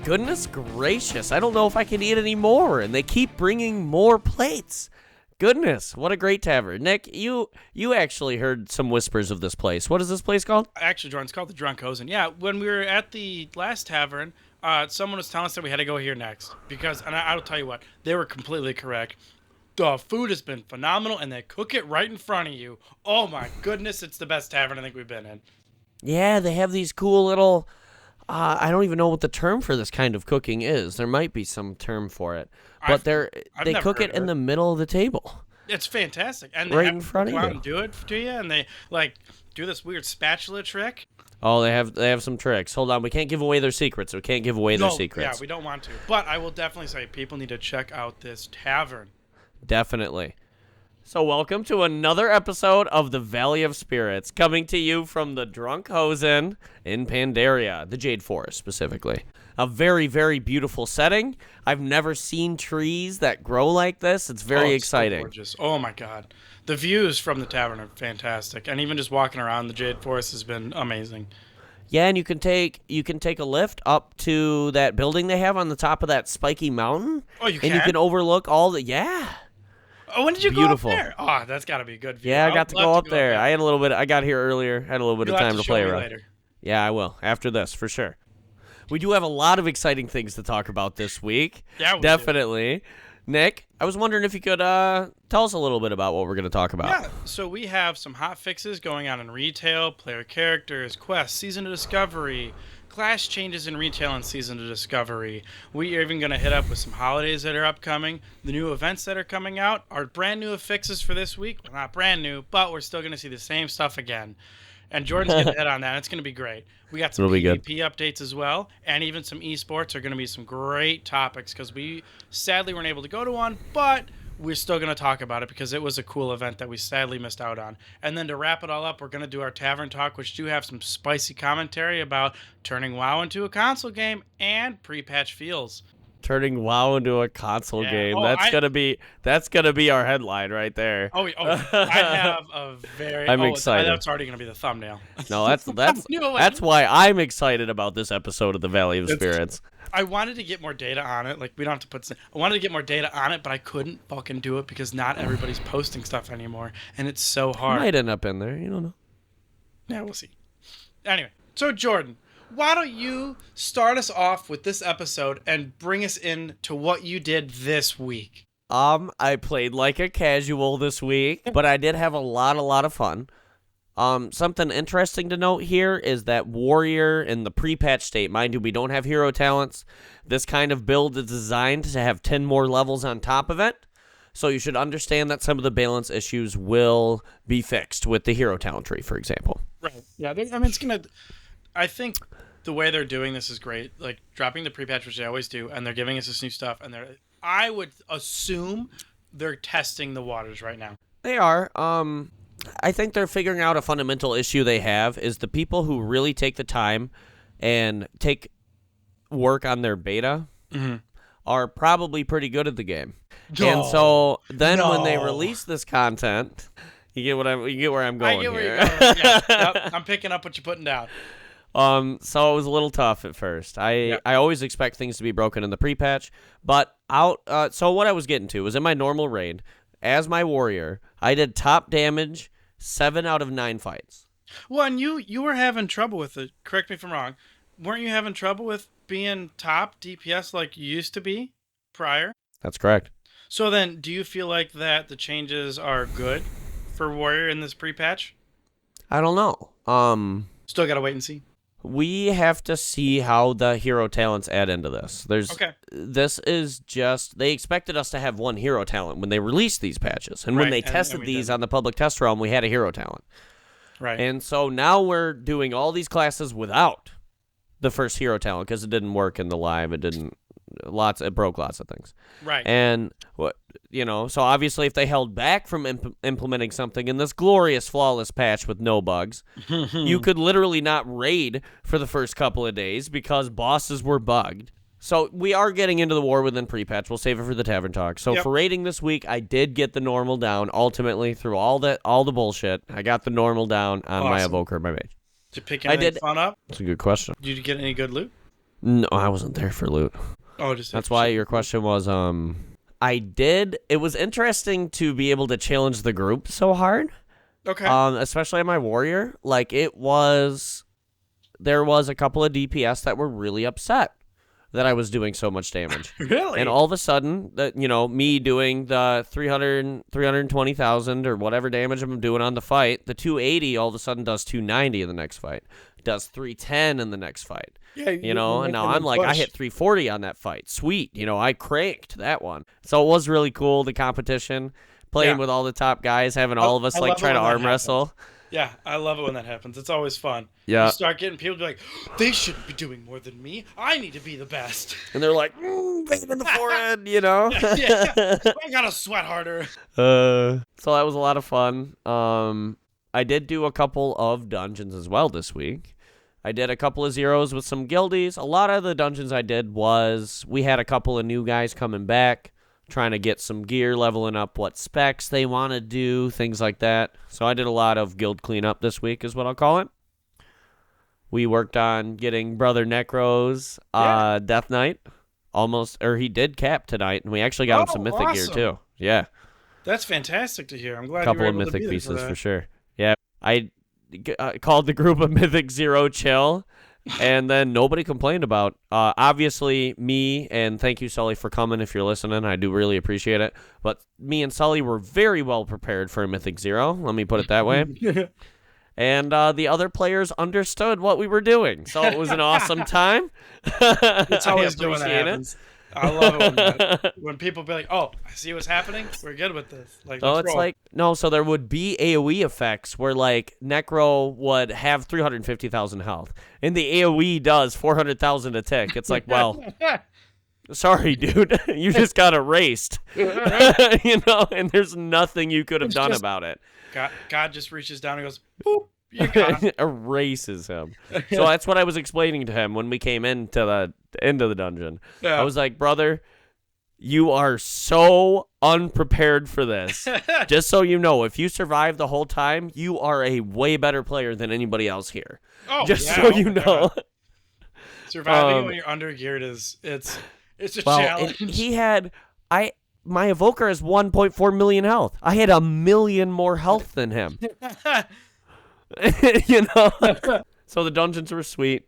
Goodness gracious, I don't know if I can eat any more, and they keep bringing more plates. Goodness, what a great tavern. Nick, you actually heard some whispers of this place. What is this place called? Actually, Jordan, it's called the Drunk Hosen. Yeah, when we were at the last tavern, someone was telling us that we had to go here next. Because, and I'll tell you what, they were completely correct. The food has been phenomenal, and they cook it right in front of you. Oh my goodness, it's the best tavern I think we've been in. Yeah, they have these cool little... I don't even know what the term for this kind of cooking is. There might be some term for it. But they cook it in the middle of the table. It's fantastic. And right they in front of you. And do it to you, and they do this weird spatula trick. Oh, they have some tricks. Hold on, we can't give away their secrets. We can't give away their secrets. Yeah, we don't want to. But I will definitely say people need to check out this tavern. Definitely. So welcome to another episode of the Valley of Spirits, coming to you from the Drunk Hosen in Pandaria, the Jade Forest specifically. A very, very beautiful setting. I've never seen trees that grow like this. It's very exciting. So gorgeous. Oh my God. The views from the tavern are fantastic. And even just walking around the Jade Forest has been amazing. Yeah, and you can take a lift up to that building they have on the top of that spiky mountain. Oh, you can? And you can overlook all the Oh, when did you go up there? Oh, that's got to be a good view. Yeah, I got to go up there. I got here earlier. Had a little bit of time to play around. Later. Yeah, I will. After this, for sure. We do have a lot of exciting things to talk about this week. Yeah, we definitely. Do. Nick, I was wondering if you could tell us a little bit about what we're going to talk about. Yeah, so we have some hot fixes going on in retail, player characters, quests, season of discovery, class changes in retail and season of discovery. We are even going to hit up with some holidays that are upcoming, the new events that are coming out, our brand new fixes for this week. Well, not brand new, but we're still going to see the same stuff again. And Jordan's going to hit on that. It's going to be great. We got some PvP updates as well, and even some esports are going to be some great topics because we sadly weren't able to go to one, but we're still going to talk about it because it was a cool event that we sadly missed out on. And then to wrap it all up, we're going to do our Tavern Talk, which do have some spicy commentary about turning WoW into a console game and pre-patch feels. Turning WoW into a console game. Oh, that's gonna be our headline right there. I have a very. I'm excited. That's already gonna be the thumbnail. No, that's why I'm excited about this episode of the Valley of Spirits. I wanted to get more data on it. Like, we don't have to put. I wanted to get more data on it, but I couldn't fucking do it because not everybody's posting stuff anymore, and it's so hard. It might end up in there. You don't know. Yeah, we'll see. Anyway, so Jordan, why don't you start us off with this episode and bring us in to what you did this week? I played like a casual this week, but I did have a lot of fun. Something interesting to note here is that Warrior in the pre-patch state, mind you, we don't have hero talents. This kind of build is designed to have 10 more levels on top of it. So you should understand that some of the balance issues will be fixed with the hero talent tree, for example. Right. Yeah, it's going to... I think the way they're doing this is great. Like, dropping the pre-patch, which they always do, and they're giving us this new stuff, and I would assume they're testing the waters right now. They are. I think they're figuring out a fundamental issue they have is the people who really take the time and take work on their beta are probably pretty good at the game. And so then when they release this content, you get where I'm going. I get where here. you're going. Yeah, yep, I'm picking up what you're putting down. So it was a little tough at first. I always expect things to be broken in the pre-patch, but so what I was getting to was in my normal raid, as my warrior, I did top damage 7 out of 9 fights. Well, and you were having trouble with it. Correct me if I'm wrong. Weren't you having trouble with being top DPS like you used to be prior? That's correct. So then, do you feel like that the changes are good for warrior in this pre-patch? I don't know. Still gotta wait and see. We have to see how the hero talents add into this. This is just, they expected us to have one hero talent when they released these patches. And when they tested these on the public test realm, we had a hero talent. Right. And so now we're doing all these classes without the first hero talent because it didn't work in the live. It broke lots of things. Right. And so obviously if they held back from implementing something in this glorious flawless patch with no bugs, you could literally not raid for the first couple of days because bosses were bugged. So we are getting into the war within pre-patch. We'll save it for the Tavern Talk. So for raiding this week, I did get the normal down ultimately through all the bullshit. I got the normal down on my Evoker and my Mage. Did you pick anything fun up? That's a good question. Did you get any good loot? No, I wasn't there for loot. Oh, just That's why your question was, I did. It was interesting to be able to challenge the group so hard. Okay. Especially on my warrior. Like, there was a couple of DPS that were really upset that I was doing so much damage. Really? And all of a sudden, me doing the 320,000 or whatever damage I'm doing on the fight, the 280 all of a sudden does 290 in the next fight, does 310 in the next fight. Yeah, and now I'm like, I hit 340 on that fight. Sweet. I cranked that one. So it was really cool, the competition, playing with all the top guys, having all of us like try to arm wrestle. Yeah, I love it when that happens. It's always fun. Yeah. You start getting people to be like, they shouldn't be doing more than me. I need to be the best. And they're like, pain in the forehead, Yeah, I gotta sweat harder. So that was a lot of fun. I did do a couple of dungeons as well this week. I did a couple of zeros with some guildies. A lot of the dungeons I did was we had a couple of new guys coming back, trying to get some gear, leveling up what specs they want to do, things like that. So I did a lot of guild cleanup this week is what I'll call it. We worked on getting Brother Necro's Death Knight. He did cap tonight, and we actually got him some mythic gear too. Yeah. That's fantastic to hear. I'm glad couple you were of able to mythic be there pieces for for sure. Yeah. I called the group of Mythic Zero Chill, and then nobody complained about. Obviously, me, and thank you, Sully, for coming if you're listening. I do really appreciate it. But me and Sully were very well prepared for a Mythic Zero. Let me put it that way. And the other players understood what we were doing. So it was an awesome time. It's always I good when that appreciate happens. I love it when people be like, "Oh, I see what's happening. We're good with this." Like, oh, let's it's roll. so there would be AoE effects where like Necro would have 350,000 health, and the AoE does 400,000 a tick. It's like, well, sorry, dude, you just got erased, and there's nothing you could have done about it. God just reaches down and goes, "Boop." Erases him. So that's what I was explaining to him when we came into the end of the dungeon. Yeah. I was like, brother, you are so unprepared for this. Just so you know, if you survive the whole time, you are a way better player than anybody else here. Oh, just so you know. Surviving when you're under geared it's a challenge. He had my Evoker has 1.4 million health. I had 1 million more health than him. So the dungeons were sweet.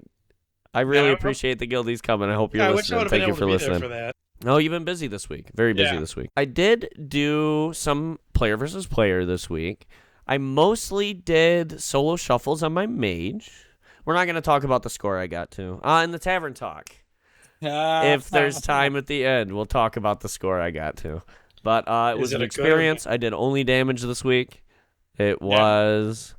I really appreciate the guildies coming. I hope you're listening. Thank you for listening. For that. No, you've been busy this week. Very busy this week. I did do some player versus player this week. I mostly did solo shuffles on my mage. We're not going to talk about the score I got to. In the Tavern Talk. If there's time at the end, we'll talk about the score I got to. But it was an experience. I did only damage this week. It was...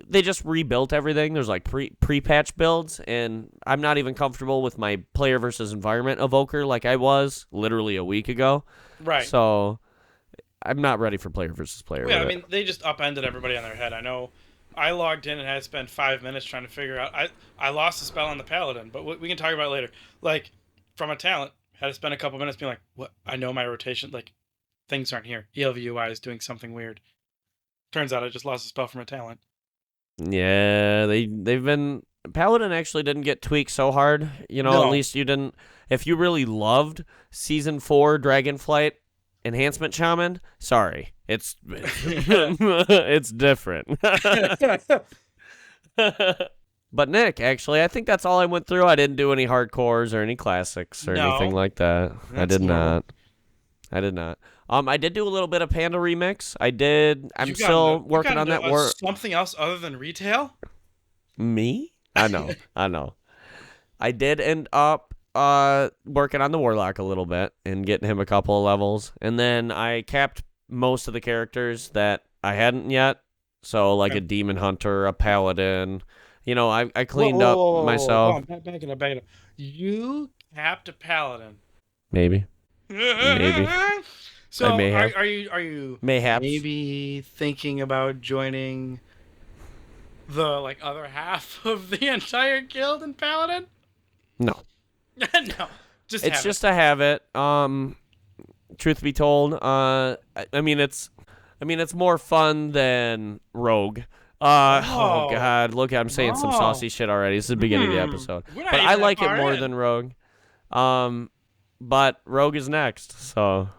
They just rebuilt everything. There's like pre-patch builds, and I'm not even comfortable with my player versus environment evoker like I was literally a week ago. Right. So I'm not ready for player versus player. Yeah, I mean, they just upended everybody on their head. I know I logged in and had to spend 5 minutes trying to figure out. I lost a spell on the Paladin, but we can talk about it later. Like, from a talent, had to spend a couple minutes being like, what? I know my rotation. Like, things aren't here. ELVUI is doing something weird. Turns out I just lost a spell from a talent. Yeah, they've been... Paladin actually didn't get tweaked so hard. No. At least you didn't... If you really loved Season 4 Dragonflight Enhancement Shaman, sorry. It's it's different. But Nick, actually, I think that's all I went through. I didn't do any hardcores or any classics or anything like that. I did not. I did do a little bit of Panda Remix. I'm still working on that work. Something else other than retail? Me? I know. I did end up working on the Warlock a little bit and getting him a couple of levels. And then I capped most of the characters that I hadn't yet. So like a Demon Hunter, a Paladin. I cleaned up myself. Back it up. You capped a Paladin. Maybe. So are you mayhaps maybe thinking about joining the other half of the entire guild in Paladin? No. No. It's just to have it. Truth be told, I mean it's more fun than Rogue. Oh God! Look, I'm saying some saucy shit already. This is the beginning of the episode, but I like it more than Rogue. But Rogue is next, so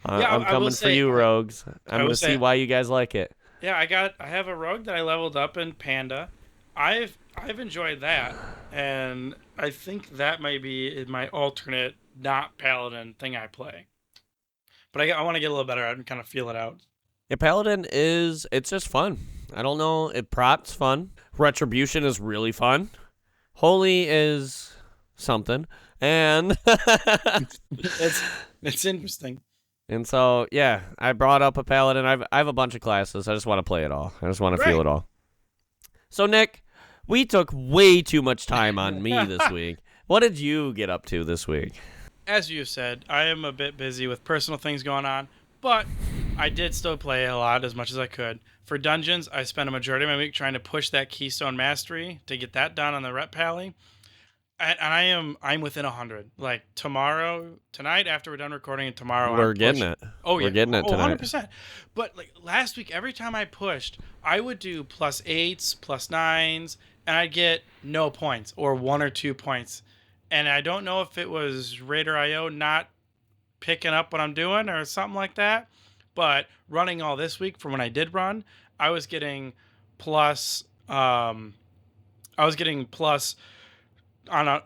I'm coming for you, Rogues. I'm gonna see why you guys like it. Yeah, I have a Rogue that I leveled up in Panda. I've enjoyed that, and I think that might be my alternate not Paladin thing I play. But I want to get a little better at it and kind of feel it out. Yeah, Paladin it's just fun. I don't know. Prop's fun. Retribution is really fun. Holy is something. And it's interesting. And so, yeah, I brought up a Paladin. I have a bunch of classes. I just want to play it all. I just want to feel it all. So, Nick, we took way too much time on me this week. What did you get up to this week? As you said, I am a bit busy with personal things going on, but I did still play a lot as much as I could. For dungeons, I spent a majority of my week trying to push that Keystone Mastery to get that done on the Ret Paladin. And I'm within 100. Like tonight after we're done recording, and tomorrow we're getting it. Oh yeah, we're getting it tonight. 100%. But like last week, every time I pushed, I would do +8s, +9s, and I'd get no points or 1 or 2 points. And I don't know if it was Raider.io not picking up what I'm doing or something like that. But running all this week from when I did run, I was getting plus. On a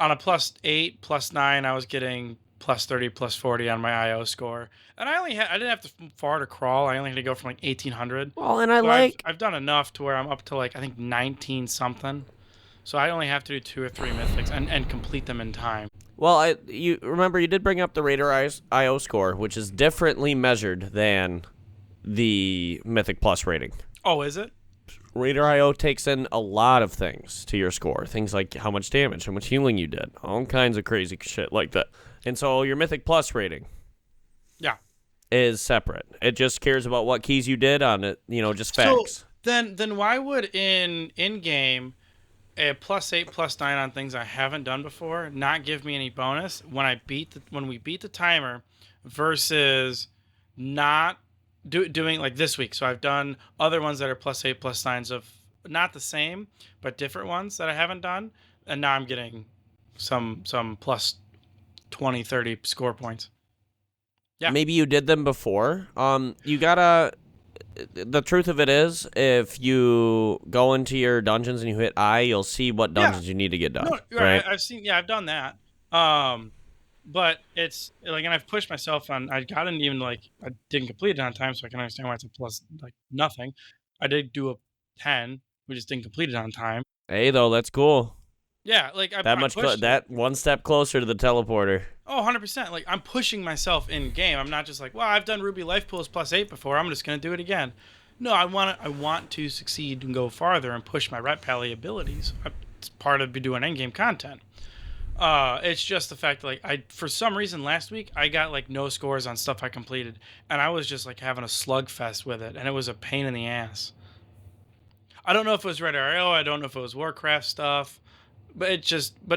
+8, +9, I was getting +30, +40 on my IO score, and I didn't have to far to crawl. I only had to go from like 1800. Well, and I've done enough to where I'm up to like I think 19 something. So I only have to do 2 or 3 mythics and complete them in time. Well, you remember you did bring up the Raider IO score, which is differently measured than the Mythic Plus rating. Oh, is it? Raider IO takes in a lot of things to your score. Things like how much damage, how much healing you did, all kinds of crazy shit like that. And so your Mythic Plus rating is separate. It just cares about what keys you did on it, just facts. So then why would in-game a +8, +9 on things I haven't done before not give me any bonus when we beat the timer versus not doing like this week? So I've done other ones that are +8, +9s of not the same but different ones that I haven't done, and now I'm getting some +20, 30 score points. Yeah, maybe you did them before. You gotta. The truth of it is, if you go into your dungeons and you hit I, you'll see what dungeons you need to get done. No, right? I've done that. But it's like, and I've pushed myself on. I didn't complete it on time, so I can understand why it's a plus like nothing. I did do a 10, we just didn't complete it on time. Hey, though, that's cool. Yeah, like that one step closer to the teleporter. Oh, 100%. Like I'm pushing myself in game. I'm not just like, well, I've done Ruby Life Pools +8 before. I'm just gonna do it again. No, I want to succeed and go farther and push my Ret Paladin abilities. It's part of doing endgame content. It's just the fact that like for some reason last week I got like no scores on stuff I completed, and I was just like having a slugfest with it, and it was a pain in the ass. I don't know if it was Red.io, I don't know if it was Warcraft stuff, but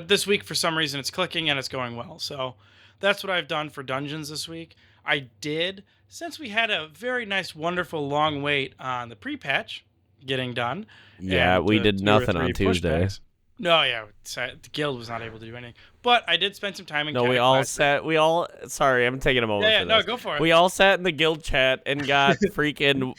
this week for some reason it's clicking and it's going well. So that's what I've done for dungeons this week. I did, since we had a very nice, wonderful long wait on the pre-patch getting done. Yeah, we did nothing on Tuesday. Pushbacks. No, yeah, the guild was not able to do anything. But I did spend some time in Cata Classic. Sorry, I'm taking a moment for this. No, go for it. We all sat in the guild chat and got freaking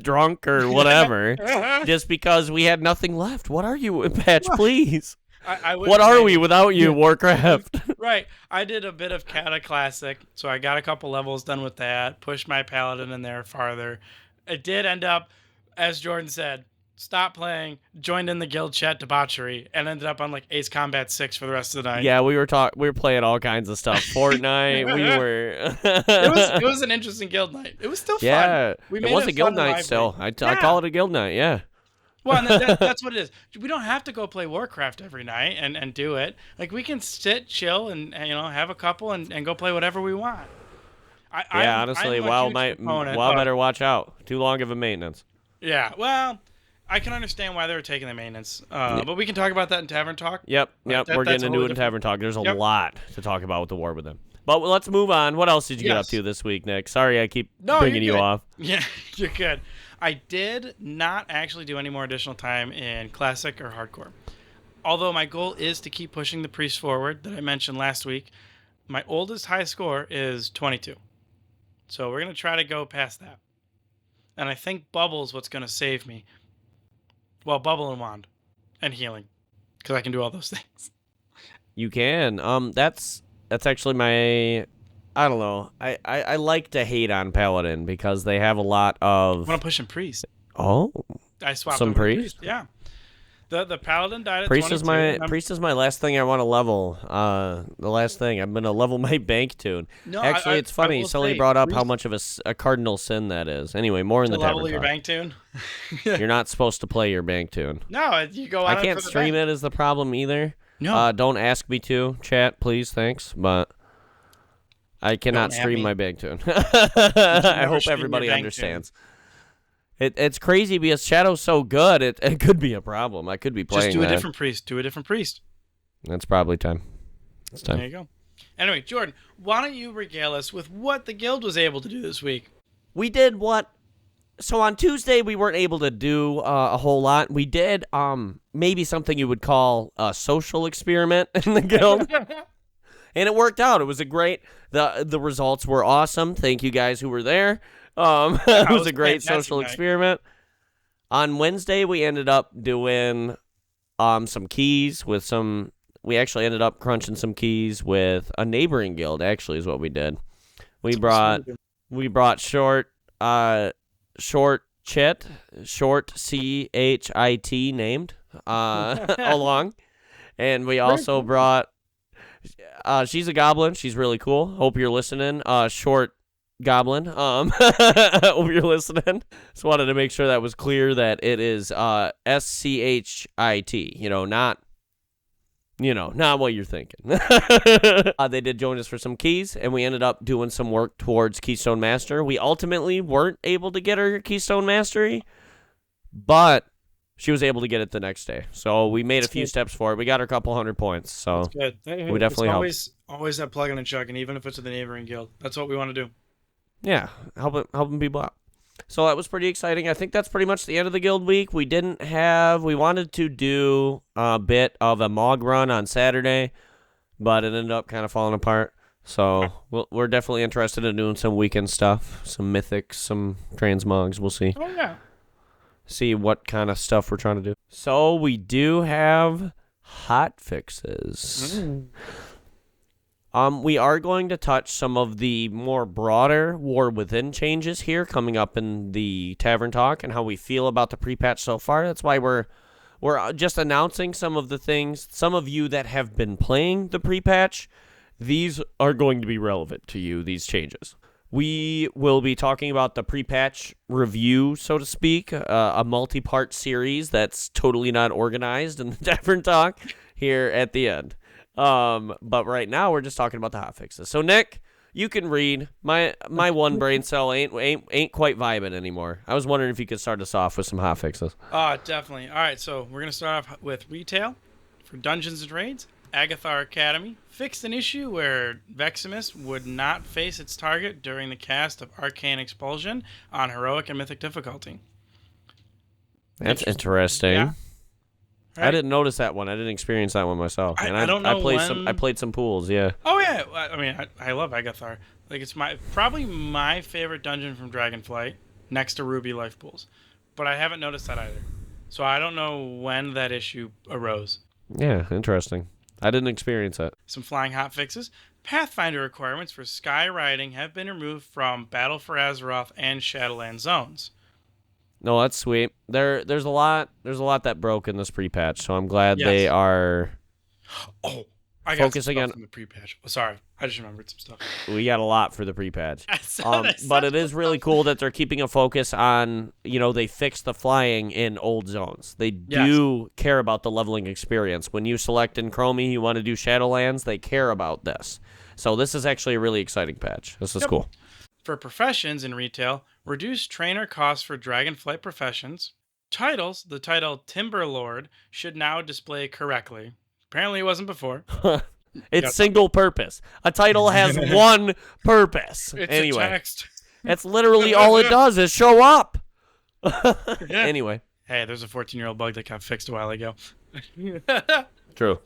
drunk or whatever just because we had nothing left. What are you, Patch, please? What are we without you, Warcraft? Right. I did a bit of Cata Classic, so I got a couple levels done with that, pushed my Paladin in there farther. It did end up, as Jordan said, stopped playing, joined in the guild chat debauchery, and ended up on like Ace Combat 6 for the rest of the night. Yeah, we were playing all kinds of stuff. Fortnite, it was an interesting guild night. It was still fun. Yeah, it was a guild night still. I call it a guild night, yeah. Well, and that's what it is. We don't have to go play Warcraft every night and do it. Like we can sit, chill, and have a couple and go play whatever we want. Honestly, WoW better watch out. Too long of a maintenance. Yeah, well, I can understand why they were taking the maintenance, but we can talk about that in Tavern Talk. Yep, we're getting into it in Tavern Talk. There's a lot to talk about with the war with them. But let's move on. What else did you get up to this week, Nick? Sorry, I keep bringing you off. Yeah, you're good. I did not actually do any more additional time in Classic or Hardcore. Although my goal is to keep pushing the Priest forward that I mentioned last week. My oldest high score is 22. So we're going to try to go past that. And I think Bubble's what's going to save me. Well, Bubble and Wand. And healing. Because I can do all those things. You can. That's actually my... I don't know. I like to hate on Paladin because they have a lot of... I want to push in Priest. Oh? I swapped some over to Priest? Yeah. The Paladin died at Priest 22. Priest is my last thing I want to level. The last thing. I'm going to level my bank tune. No, actually, it's funny. Sully brought up how much of a cardinal sin that is. Anyway, more in the Tavern level your Talk. bank tune? You're not supposed to play your bank tune. No, you go out I can't for the stream bank. it is the problem either. No. Don't ask me to, chat, please, thanks. But I cannot stream my bank tune. I hope everybody understands. It's crazy because Shadow's so good, it could be a problem. I could be playing Just do that. a different priest. Do a different priest. That's probably time. It's time. There you go. Anyway, Jordan, why don't you regale us with what the guild was able to do this week? We did what... So on Tuesday, we weren't able to do a whole lot. We did maybe something you would call a social experiment in the guild. And it worked out. It was a great... The results were awesome. Thank you guys who were there. It was a great social experiment. On Wednesday, we ended up doing some keys with some... We actually ended up crunching some keys with a neighboring guild, actually, is what we did. We brought Short Chit, Short C-H-I-T named, along. And we also brought... she's a goblin. She's really cool. Hope you're listening. Short Goblin. Hope you're listening. Just wanted to make sure that was clear that it is S-C-H-I-T. Not what you're thinking. They did join us for some keys, and we ended up doing some work towards Keystone Master. We ultimately weren't able to get her Keystone Mastery, but she was able to get it the next day. So we made a few steps forward. We got her a couple 100 points. So that's good. We definitely helped. Always that plug and chug, and even if it's with the neighboring guild, that's what we want to do. Yeah, helping people out. So that was pretty exciting. I think that's pretty much the end of the guild week. We wanted to do a bit of a MOG run on Saturday, but it ended up kind of falling apart. So we're definitely interested in doing some weekend stuff, some mythics, some transmogs. We'll see. Oh, yeah. See what kind of stuff we're trying to do. So we do have hotfixes. We are going to touch some of the more broader War Within changes here coming up in the Tavern Talk and how we feel about the pre-patch so far. That's why we're just announcing some of the things. Some of you that have been playing the pre-patch, these are going to be relevant to you, these changes. We will be talking about the pre-patch review, so to speak, a multi-part series that's totally not organized in the Tavern Talk here at the end. But right now we're just talking about the hotfixes. So Nick, you can read. My one brain cell ain't quite vibing anymore. I was wondering if you could start us off with some hotfixes. Definitely. All right, so we're gonna start off with retail for Dungeons and Raids. Agathar Academy fixed an issue where Veximus would not face its target during the cast of Arcane Expulsion on heroic and mythic difficulty. That's interesting. Yeah. Right. I didn't notice that one. I didn't experience that one myself. I don't know. I played some pools. Yeah. Oh yeah. I mean, I love Agathar. Like it's probably my favorite dungeon from Dragonflight, next to Ruby Life Pools. But I haven't noticed that either. So I don't know when that issue arose. Yeah, interesting. I didn't experience that. Some flying hotfixes. Pathfinder requirements for sky riding have been removed from Battle for Azeroth and Shadowland zones. No, that's sweet. There's a lot that broke in this pre-patch, so I'm glad they are I got focusing some on stuff from the pre-patch. Oh, sorry, I just remembered some stuff. We got a lot for the pre-patch. But it is really cool that they're keeping a focus on, they fixed the flying in old zones. They do care about the leveling experience. When you select in Chromie, you want to do Shadowlands, they care about this. So this is actually a really exciting patch. This is cool. For professions in retail, reduced trainer costs for Dragonflight professions. Titles, the title Timberlord, should now display correctly. Apparently it wasn't before. It's single purpose. A title has one purpose. It's anyway, a text. That's literally all it does is show up. Anyway. Hey, there's a 14-year-old bug that got fixed a while ago. True.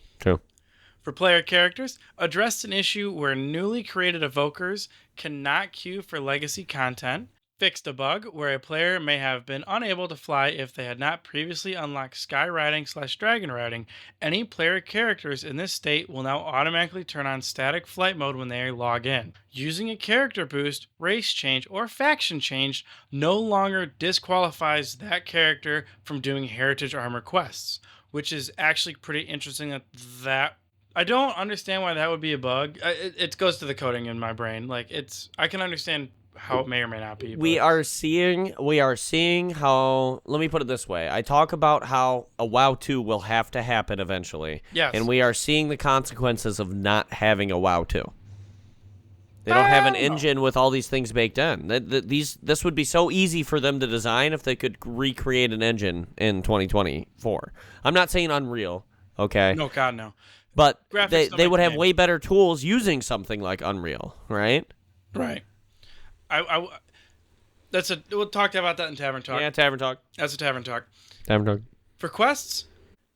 For player characters, addressed an issue where newly created evokers cannot queue for legacy content. Fixed a bug where a player may have been unable to fly if they had not previously unlocked sky riding/dragon riding. Any player characters in this state will now automatically turn on static flight mode when they log in. Using a character boost, race change, or faction change no longer disqualifies that character from doing heritage armor quests, which is actually pretty interesting that I don't understand why that would be a bug. It goes to the coding in my brain. Like I can understand how it may or may not be. We are seeing how, let me put it this way. I talk about how a WoW 2 will have to happen eventually. Yes. And we are seeing the consequences of not having a WoW 2. They don't have an engine with all these things baked in. This would be so easy for them to design if they could recreate an engine in 2024. I'm not saying Unreal, okay? No, God, no. But Graphics they would have games. way better tools using something like Unreal, right? Right. We'll talk about that in Tavern Talk. Yeah, Tavern Talk. That's a Tavern Talk. Tavern Talk. For quests,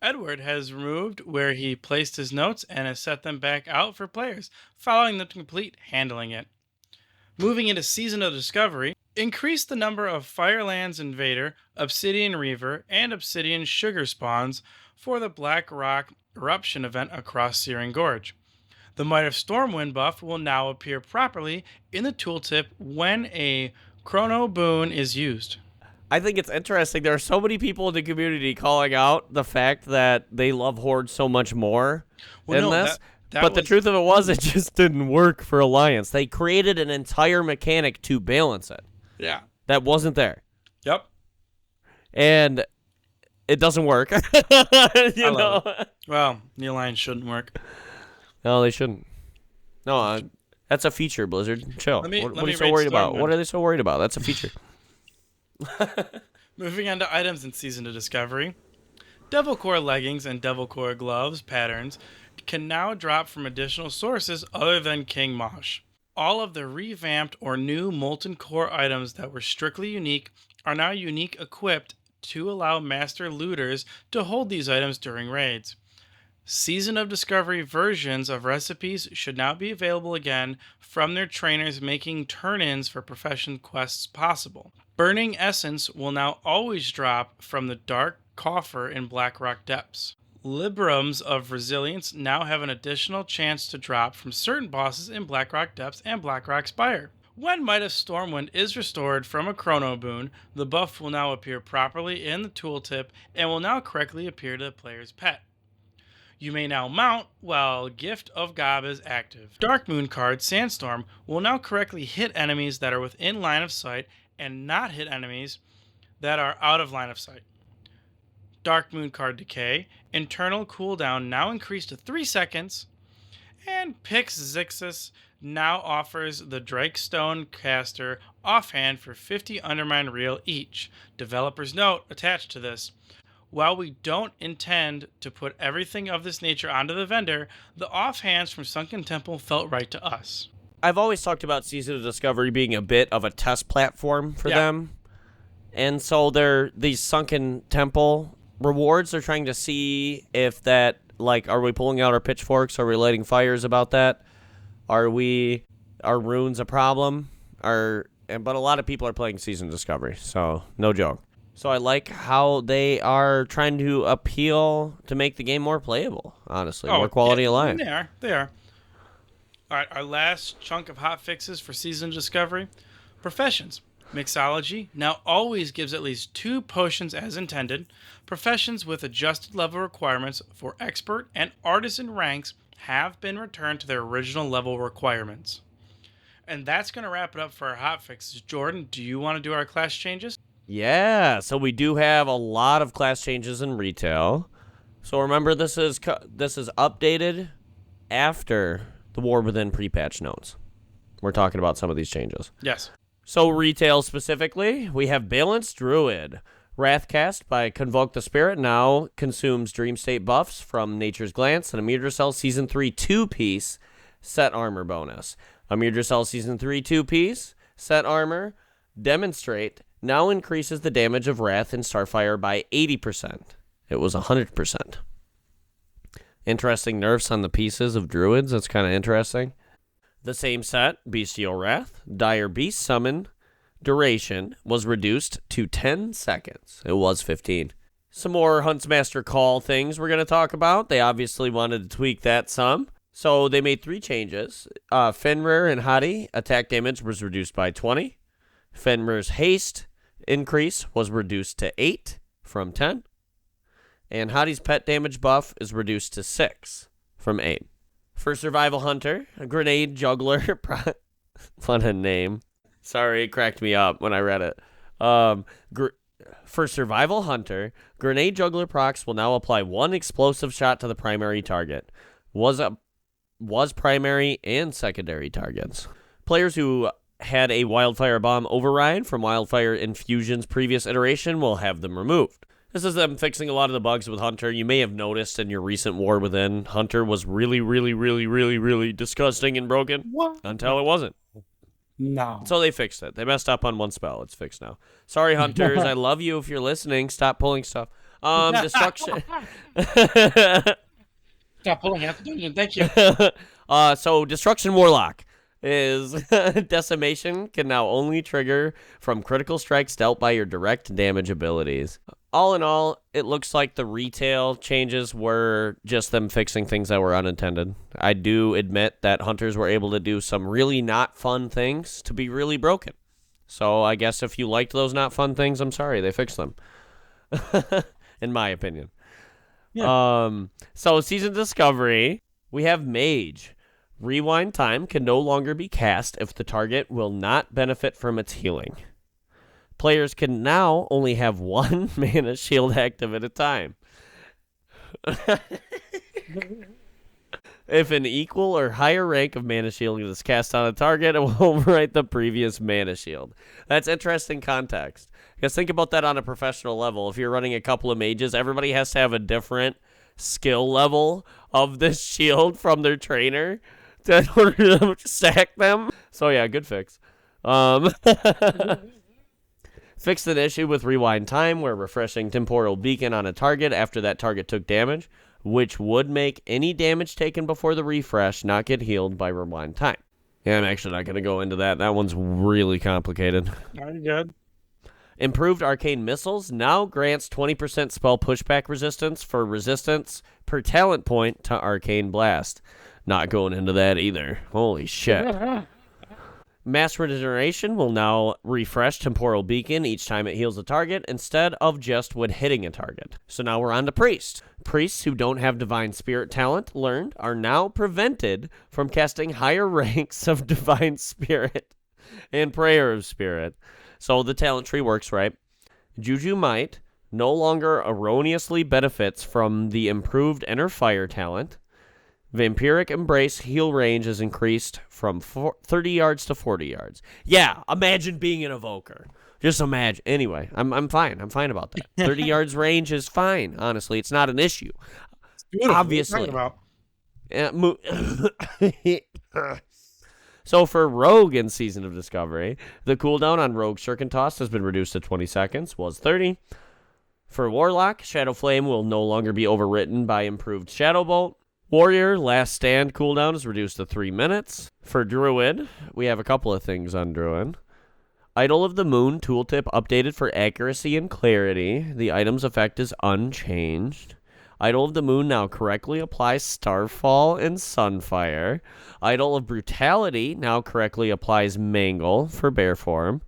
Edward has removed where he placed his notes and has set them back out for players, following them to complete handling it. Moving into Season of Discovery, increase the number of Firelands Invader, Obsidian Reaver, and Obsidian Sugar spawns for the Black Rock Eruption event across Searing Gorge. The Might of Stormwind buff will now appear properly in the tooltip when a Chrono Boon is used. I think it's interesting. There are so many people in the community calling out the fact that they love Horde so much more in this. But the truth of it was, it just didn't work for Alliance. They created an entire mechanic to balance it. Yeah. That wasn't there. Yep. And it doesn't work. you know? Well, the Alliance shouldn't work. No, they shouldn't. No, that's a feature, Blizzard. Chill. What are you so worried about? What are they so worried about? That's a feature. Moving on to items in Season of Discovery. Devil Core leggings and Devil Core gloves patterns can now drop from additional sources other than King Mosh. All of the revamped or new Molten Core items that were strictly unique are now unique equipped to allow master looters to hold these items during raids. Season of Discovery versions of recipes should now be available again from their trainers, making turn-ins for profession quests possible. Burning Essence will now always drop from the Dark Coffer in Blackrock Depths. Librams of Resilience now have an additional chance to drop from certain bosses in Blackrock Depths and Blackrock Spire. When Might of Stormwind is restored from a Chrono Boon, the buff will now appear properly in the tooltip and will now correctly appear to the player's pet. You may now mount while Gift of Gob is active. Dark Moon card Sandstorm will now correctly hit enemies that are within line of sight and not hit enemies that are out of line of sight. Dark Moon card Decay, internal cooldown now increased to 3 seconds, and Pix Zixus now offers the Drakestone caster offhand for 50 Undermine Real each. Developer's note attached to this. While we don't intend to put everything of this nature onto the vendor, the offhands from Sunken Temple felt right to us. I've always talked about Season of Discovery being a bit of a test platform for them. And so these Sunken Temple rewards, they're trying to see if that, like, are we pulling out our pitchforks? Are we lighting fires about that? Are runes a problem? But a lot of people are playing Season of Discovery, so no joke. So I like how they are trying to appeal to make the game more playable, honestly. More quality of life. They are. All right, our last chunk of hotfixes for Season of Discovery. Professions. Mixology now always gives at least 2 potions as intended. Professions with adjusted level requirements for expert and artisan ranks have been returned to their original level requirements. And that's going to wrap it up for our hotfixes. Jordan, do you want to do our class changes? Yeah, so we do have a lot of class changes in retail. So remember, this is updated after the War Within pre-patch notes. We're talking about some of these changes. Yes. So retail specifically, we have Balanced Druid. Wrathcast by Convoke the Spirit now consumes Dream State buffs from Nature's Glance and a Meter Cell Season 3 2-piece set armor bonus. A Meter Cell Season 3 2-piece set armor. Demonstrate now increases the damage of Wrath and Starfire by 80%. It was 100%. Interesting nerfs on the pieces of druids. That's kind of interesting. The same set, Bestial Wrath, Dire Beast Summon duration was reduced to 10 seconds. It was 15. Some more Huntsmaster Call things we're going to talk about. They obviously wanted to tweak that some. So they made 3 changes. Fenrir and Hadi attack damage was reduced by 20. Fenrir's haste increase was reduced to 8 from 10. And Hadi's pet damage buff is reduced to 6 from 8. For Survival Hunter, a Grenade Juggler. What a name. Sorry, it cracked me up when I read it. For Survival Hunter, Grenade Juggler procs will now apply 1 explosive shot to the primary target. Was primary and secondary targets. Players who had a Wildfire Bomb override from Wildfire Infusion's previous iteration will have them removed. This is them fixing a lot of the bugs with Hunter. You may have noticed in your recent War Within, Hunter was really, really, really, really, really disgusting and broken. What? Until it wasn't. No. So they fixed it. They messed up on one spell. It's fixed now. Sorry, Hunters. I love you if you're listening. Stop pulling stuff. Destruction. Stop pulling out the dungeon. Thank you. So Destruction Warlock is Decimation can now only trigger from critical strikes dealt by your direct damage abilities. All in all, it looks like the retail changes were just them fixing things that were unintended. I do admit that Hunters were able to do some really not fun things to be really broken. So I guess if you liked those not fun things, I'm sorry, they fixed them. In my opinion. Yeah. So Season Discovery, we have Mage. Rewind time can no longer be cast if the target will not benefit from its healing. Players can now only have 1 mana shield active at a time. If an equal or higher rank of mana shield is cast on a target, it will overwrite the previous mana shield. That's interesting context. Because think about that on a professional level. If you're running a couple of mages, everybody has to have a different skill level of this shield from their trainer in order to stack them. So yeah, good fix. Fixed an issue with Rewind Time where refreshing Temporal Beacon on a target after that target took damage, which would make any damage taken before the refresh not get healed by Rewind Time. Yeah, I'm actually not going to go into that. That one's really complicated. Very good. Improved Arcane Missiles now grants 20% spell pushback resistance for resistance per talent point to Arcane Blast. Not going into that either. Holy shit. Mass Regeneration will now refresh Temporal Beacon each time it heals a target instead of just when hitting a target. So now we're on to Priest. Priests who don't have Divine Spirit talent learned are now prevented from casting higher ranks of Divine Spirit and Prayer of Spirit. So the talent tree works, right? Juju Might no longer erroneously benefits from the improved Inner Fire talent. Vampiric Embrace heal range is increased from 30 yards to 40 yards. Yeah, imagine being an Evoker. Just imagine. Anyway, I'm fine. I'm fine about that. 30 yards range is fine. Honestly, it's not an issue. Beautiful. Obviously. What are you talking Yeah, so for Rogue in Season of Discovery, the cooldown on Rogue Shuriken Toss has been reduced to 20 seconds, was 30. For Warlock, Shadow Flame will no longer be overwritten by improved Shadow Bolt. Warrior, Last Stand cooldown is reduced to 3 minutes. For Druid, we have a couple of things on Druid. Idol of the Moon tooltip updated for accuracy and clarity. The item's effect is unchanged. Idol of the Moon now correctly applies Starfall and Sunfire. Idol of Brutality now correctly applies Mangle for Bear form.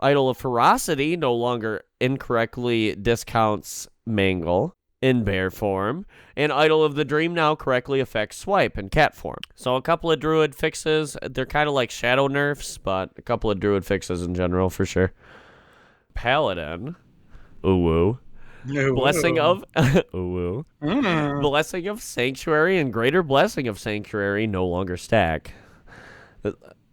Idol of Ferocity no longer incorrectly discounts Mangle in bear form, and Idol of the Dream now correctly affects Swipe in cat form. So a couple of Druid fixes. They're kind of like shadow nerfs, but a couple of Druid fixes in general for sure. Paladin. Ooh. Blessing of ooh. Blessing of Sanctuary and Greater Blessing of Sanctuary no longer stack.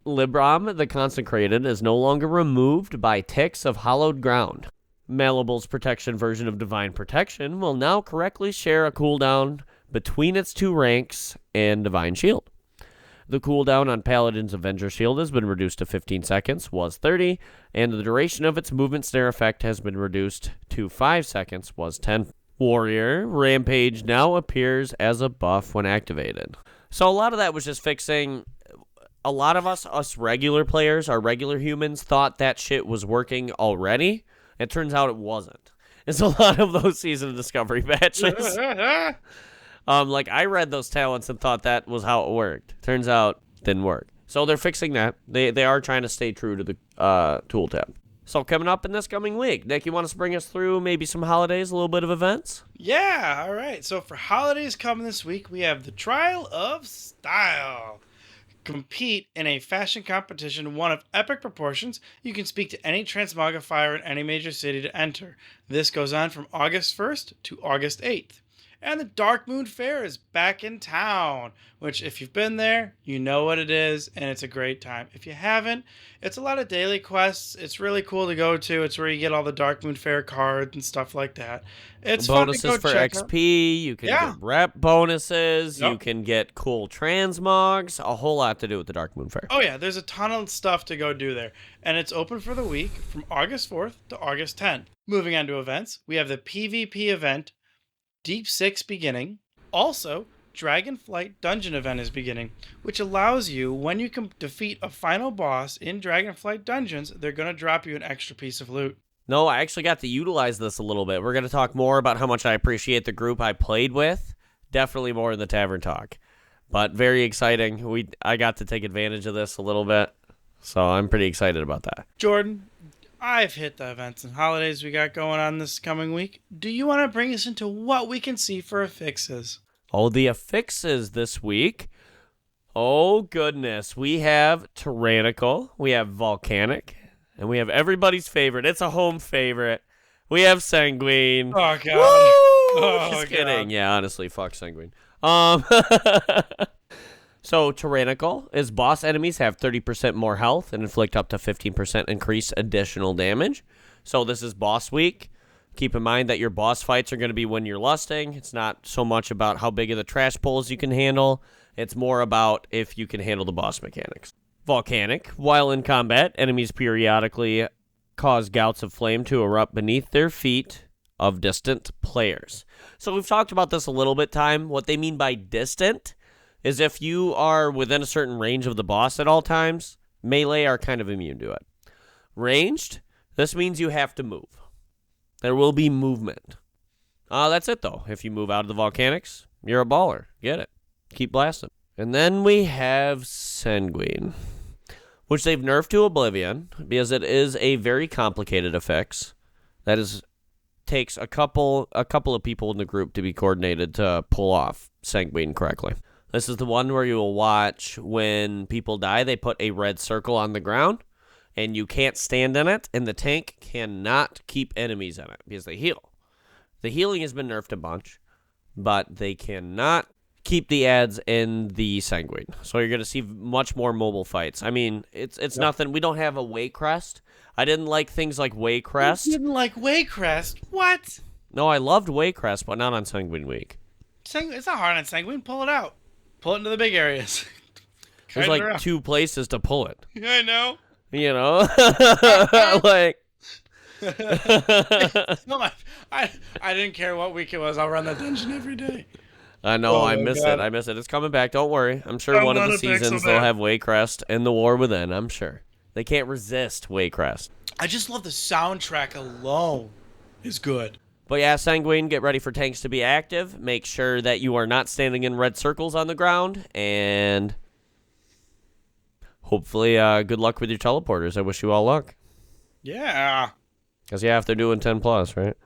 Libram the Consecrated is no longer removed by ticks of hallowed ground. Malleable's protection version of Divine Protection will now correctly share a cooldown between its 2 ranks and Divine Shield. The cooldown on Paladin's Avenger Shield has been reduced to 15 seconds, was 30, and the duration of its movement snare effect has been reduced to 5 seconds, was 10. Warrior Rampage now appears as a buff when activated. So a lot of that was just fixing. A lot of us regular players, our regular humans, thought that shit was working already. It turns out it wasn't. It's a lot of those Season of Discovery patches. Like, I read those talents and thought that was how it worked. Turns out, didn't work. So they're fixing that. They are trying to stay true to the tool tab. So coming up in this coming week, Nick, you want us to bring us through maybe some holidays, a little bit of events? Yeah, all right. So for holidays coming this week, we have the Trial of Style. Compete in a fashion competition, one of epic proportions. You can speak to any transmogrifier in any major city to enter. This goes on from August 1st to August 8th. And the Dark Moon Fair is back in town, which if you've been there, you know what it is, and it's a great time. If you haven't, it's a lot of daily quests. It's really cool to go to. It's where you get all the Dark Moon Fair cards and stuff like that. It's bonuses fun to go for check XP. out. You can get rep bonuses. Yep. You can get cool transmogs. A whole lot to do with the Dark Moon Fair. Oh yeah, there's a ton of stuff to go do there. And it's open for the week from August 4th to August 10th. Moving on to events, we have the PvP event, Deep 6 beginning. Also, Dragonflight Dungeon event is beginning, which allows you, when you can defeat a final boss in Dragonflight Dungeons, they're going to drop you an extra piece of loot. No, I actually got to utilize this a little bit. We're going to talk more about how much I appreciate the group I played with. Definitely more in the Tavern Talk. But very exciting. I got to take advantage of this a little bit, so I'm pretty excited about that. Jordan, I've hit the events and holidays we got going on this coming week. Do you want to bring us into what we can see for affixes? Oh, the affixes this week. Oh, goodness. We have Tyrannical. We have Volcanic. And we have everybody's favorite. It's a home favorite. We have Sanguine. Oh, God. Woo! Oh, Just God. kidding. Yeah, honestly, fuck Sanguine. So, Tyrannical is boss enemies have 30% more health and inflict up to 15% increased additional damage. So, this is boss week. Keep in mind that your boss fights are going to be when you're lusting. It's not so much about how big of the trash pulls you can handle. It's more about if you can handle the boss mechanics. Volcanic. While in combat, enemies periodically cause gouts of flame to erupt beneath their feet of distant players. So we've talked about this a little bit, Time. What they mean by distant is if you are within a certain range of the boss at all times, melee are kind of immune to it. Ranged, this means you have to move. There will be movement. That's it, though. If you move out of the Volcanics, you're a baller. Get it. Keep blasting. And then we have Sanguine, which they've nerfed to Oblivion because it is a very complicated affix. That takes a couple of people in the group to be coordinated to pull off Sanguine correctly. This is the one where you will watch when people die, they put a red circle on the ground, and you can't stand in it, and the tank cannot keep enemies in it because they heal. The healing has been nerfed a bunch, but they cannot keep the ads in the Sanguine. So you're going to see much more mobile fights. I mean, it's nothing. We don't have a Waycrest. I didn't like things like Waycrest. You didn't like Waycrest? What? No, I loved Waycrest, but not on Sanguine Week. It's not hard on Sanguine. Pull it out. Pull it into the big areas. There's Guide it like around. 2 places to pull it. I know. You know? Like... No, I didn't care what week it was. I'll run that dungeon every day. I know, Oh I my miss God. it. I miss it. It's coming back. Don't worry. I'm sure I one of want the it back so seasons they'll bad. have Waycrest and the War Within. I'm sure. They can't resist Waycrest. I just love the soundtrack alone. Is good. But yeah, Sanguine, get ready for tanks to be active. Make sure that you are not standing in red circles on the ground. And hopefully, good luck with your teleporters. I wish you all luck. Yeah. Because, yeah, if they're doing 10 plus, right?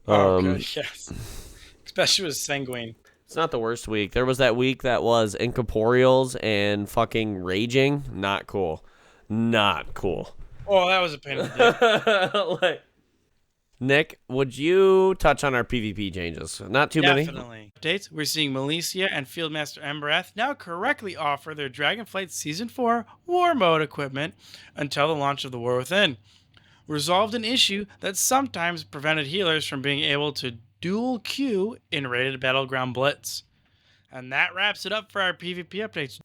Good. Yes. Especially with Sanguine. It's not the worst week. There was that week that was Incorporeals and fucking Raging. Not cool. Not cool. Oh, that was a pain in the dick. Like, Nick, would you touch on our PvP changes? Not too many. Definitely. Updates. We're seeing Milicia and Fieldmaster Emberath now correctly offer their Dragonflight Season 4 War Mode equipment until the launch of the War Within. Resolved an issue that sometimes prevented healers from being able to dual queue in rated Battleground Blitz. And that wraps it up for our PvP updates.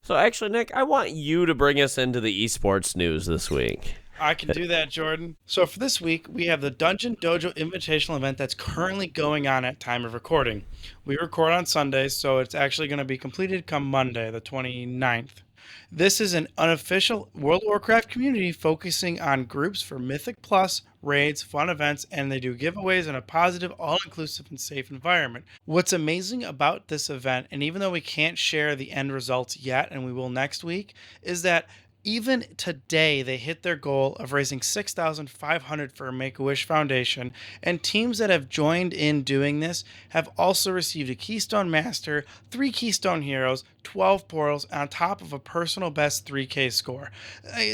So actually, Nick, I want you to bring us into the esports news this week. I can do that, Jordan. So for this week, we have the Dungeon Dojo Invitational event that's currently going on at time of recording. We record on Sundays, so it's actually going to be completed come Monday, the 29th. This is an unofficial World of Warcraft community focusing on groups for Mythic Plus, raids, fun events, and they do giveaways in a positive, all-inclusive, and safe environment. What's amazing about this event, and even though we can't share the end results yet, and we will next week, is that even today, they hit their goal of raising $6,500 for Make-A-Wish Foundation, and teams that have joined in doing this have also received a Keystone Master, 3 Keystone Heroes, 12 Portals, on top of a personal best 3K score.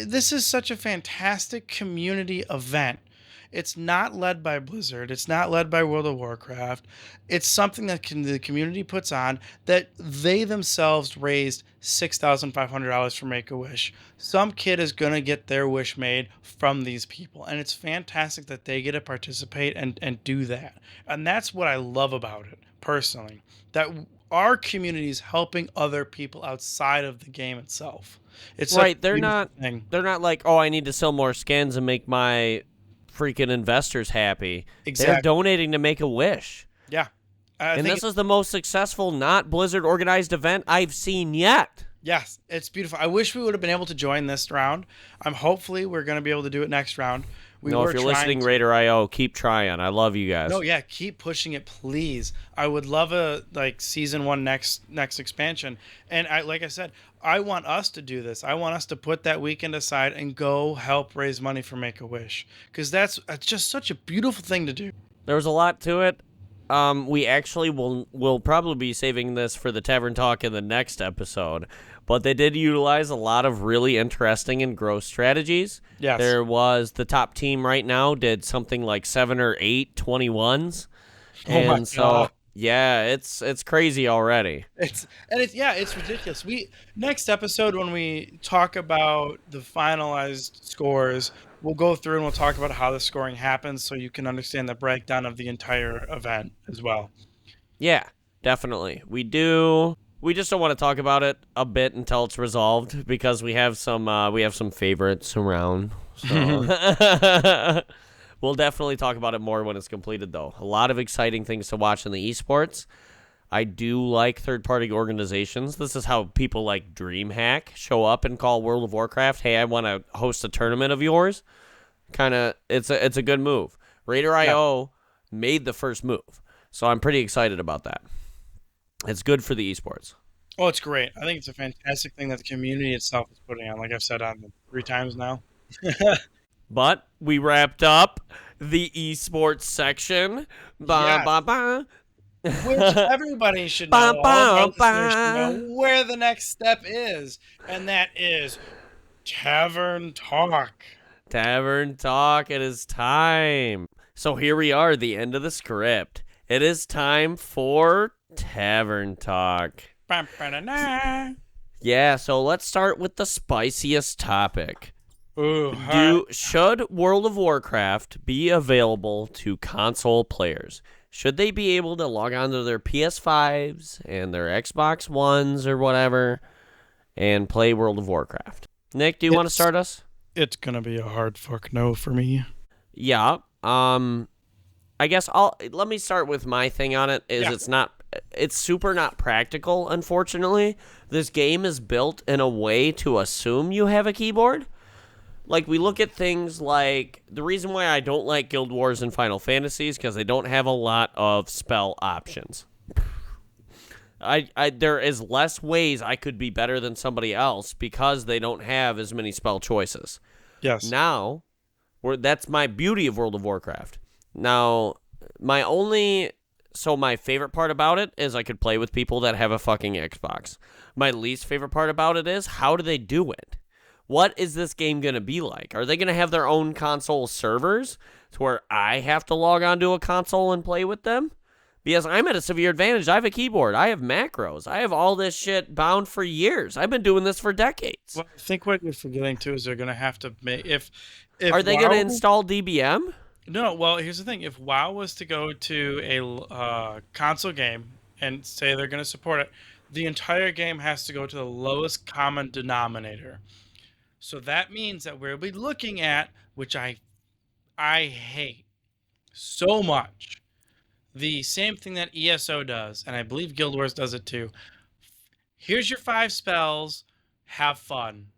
This is such a fantastic community event. It's not led by Blizzard. It's not led by World of Warcraft. It's something that the community puts on that they themselves raised $6,500 for Make-A-Wish. Some kid is going to get their wish made from these people. And it's fantastic that they get to participate and do that. And that's what I love about it, personally. That our community is helping other people outside of the game itself. It's right. They're not like, oh, I need to sell more skins and make my freaking investors happy. Exactly. They're donating to Make-A-Wish. Yeah. And this is the most successful not Blizzard organized event I've seen yet. Yes, it's beautiful. I wish we would have been able to join this round. Hopefully we're going to be able to do it next round. If you're listening, Raider.io, keep trying. I love you guys. No, yeah, keep pushing it, please. I would love a season 1 next expansion. And like I said, I want us to do this. I want us to put that weekend aside and go help raise money for Make-A-Wish, because that's just such a beautiful thing to do. There was a lot to it. We actually will probably be saving this for the Tavern Talk in the next episode. But they did utilize a lot of really interesting and growth strategies. Yes. There was the top team right now did something like 7 or 8 21s. Oh my God. Yeah, it's crazy already. It's ridiculous. Next episode, when we talk about the finalized scores, we'll go through and we'll talk about how the scoring happens, so you can understand the breakdown of the entire event as well. Yeah, definitely. We just don't want to talk about it a bit until it's resolved, because we have some favorites around. So we'll definitely talk about it more when it's completed, though. A lot of exciting things to watch in the esports. I do like third-party organizations. This is how people like DreamHack show up and call World of Warcraft, hey, I want to host a tournament of yours. It's a good move. Raider.io made the first move, so I'm pretty excited about that. It's good for the esports. Oh, it's great. I think it's a fantastic thing that the community itself is putting on, like I've said on 3 times now. But we wrapped up the esports section. Which everybody should know, all listeners should know where the next step is, and that is Tavern Talk. Tavern Talk, it is time. So here we are, the end of the script. It is time for Tavern Talk. Yeah, so let's start with the spiciest topic. Should World of Warcraft be available to console players? Should they be able to log on to their PS5s and their Xbox Ones or whatever and play World of Warcraft? Nick, do you want to start us? It's going to be a hard fuck no for me. Yeah. I guess let me start with my thing on it. It's super not practical, unfortunately. This game is built in a way to assume you have a keyboard. Like, we look at things like, the reason why I don't like Guild Wars and Final Fantasy is because they don't have a lot of spell options. There is less ways I could be better than somebody else because they don't have as many spell choices. Yes. Now, that's my beauty of World of Warcraft. Now, my favorite part about it is I could play with people that have a fucking Xbox. My least favorite part about it is, how do they do it? What is this game going to be like? Are they going to have their own console servers to where I have to log onto a console and play with them? Because I'm at a severe advantage. I have a keyboard. I have macros. I have all this shit bound for years. I've been doing this for decades. Well, I think what you're forgetting, too, is they're going to have to make... Are they going to install DBM? No, well, here's the thing. If WoW was to go to a console game and say they're going to support it, the entire game has to go to the lowest common denominator. So that means that we'll be looking at, which I hate so much, the same thing that ESO does, and I believe Guild Wars does it too. Here's your 5 spells. Have fun.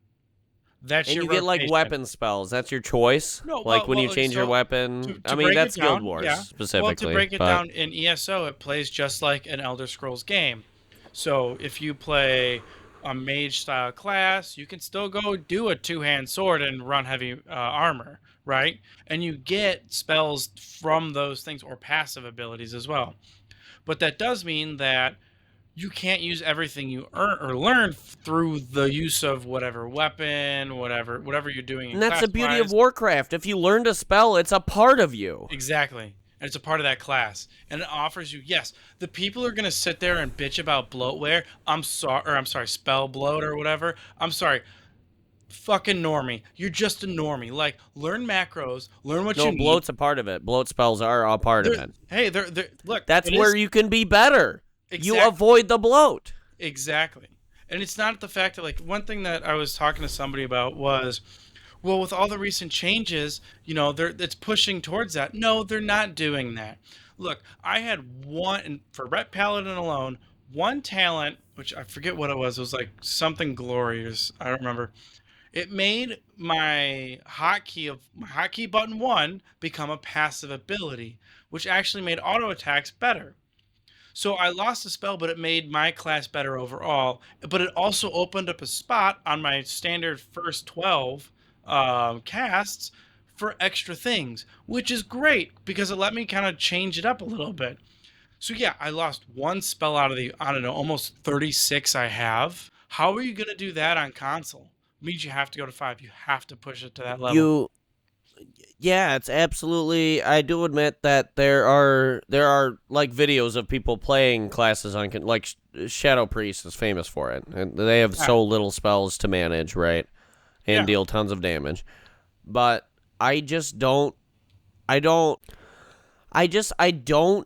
That's And your you get like rotation. weapon spells. That's your choice. No, like when you change your so weapon. to I mean, break that's it Guild down, Wars yeah. specifically. Well, to break it but- down in ESO, it plays just like an Elder Scrolls game. So if you play a mage style class, you can still go do a 2-hand sword and run heavy armor, right? And you get spells from those things or passive abilities as well. But that does mean that you can't use everything you earn or learn through the use of whatever weapon, whatever you're doing. And that's the beauty of Warcraft. If you learned a spell, it's a part of you. Exactly. And it's a part of that class. And it offers you, yes, the people are going to sit there and bitch about bloatware. I'm sorry, spell bloat or whatever. I'm sorry. Fucking normie. You're just a normie. Like, learn macros, learn what you need. No, bloat's a part of it. Bloat spells are a part of it. Hey, look. That's where you can be better. Exactly. You avoid the bloat. Exactly. And it's not the fact that, like, one thing that I was talking to somebody about was, well, with all the recent changes, it's pushing towards that. No, they're not doing that. Look, I had one, for Ret Paladin alone, one talent, which I forget what it was. It was like something glorious. I don't remember. It made my hotkey button 1 become a passive ability, which actually made auto attacks better. So I lost a spell, but it made my class better overall. But it also opened up a spot on my standard first 12 casts for extra things, which is great because it let me kind of change it up a little bit. So yeah, I lost one spell out of the, I don't know, almost 36 I have. How are you going to do that on console? It means you have to go to 5. You have to push it to that level. Yeah, it's absolutely. I do admit that there are like videos of people playing classes on like Shadow Priest is famous for it, and they have so little spells to manage, right, and deal tons of damage. But I just don't. I don't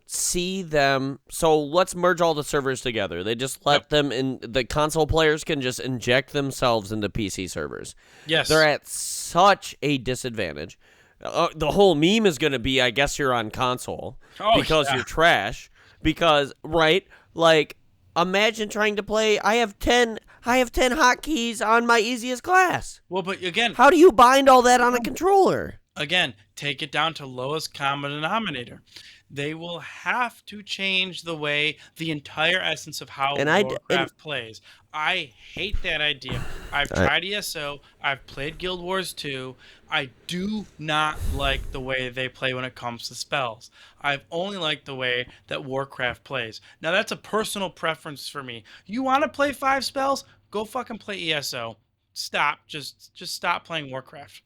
see them. So let's merge all the servers together. They just let them in. The console players can just inject themselves into PC servers. Yes, they're at such a disadvantage. The whole meme is going to be, I guess you're on console because you're trash. Because like imagine trying to play. I have 10 hotkeys on my easiest class. Well, but again, how do you bind all that on a controller? Again, take it down to lowest common denominator. They will have to change the way the entire essence of how Warcraft plays. I hate that idea. I've tried ESO. I've played Guild Wars 2. I do not like the way they play when it comes to spells. I've only liked the way that Warcraft plays. Now, that's a personal preference for me. You want to play 5 spells? Go fucking play ESO. Stop. Just stop playing Warcraft.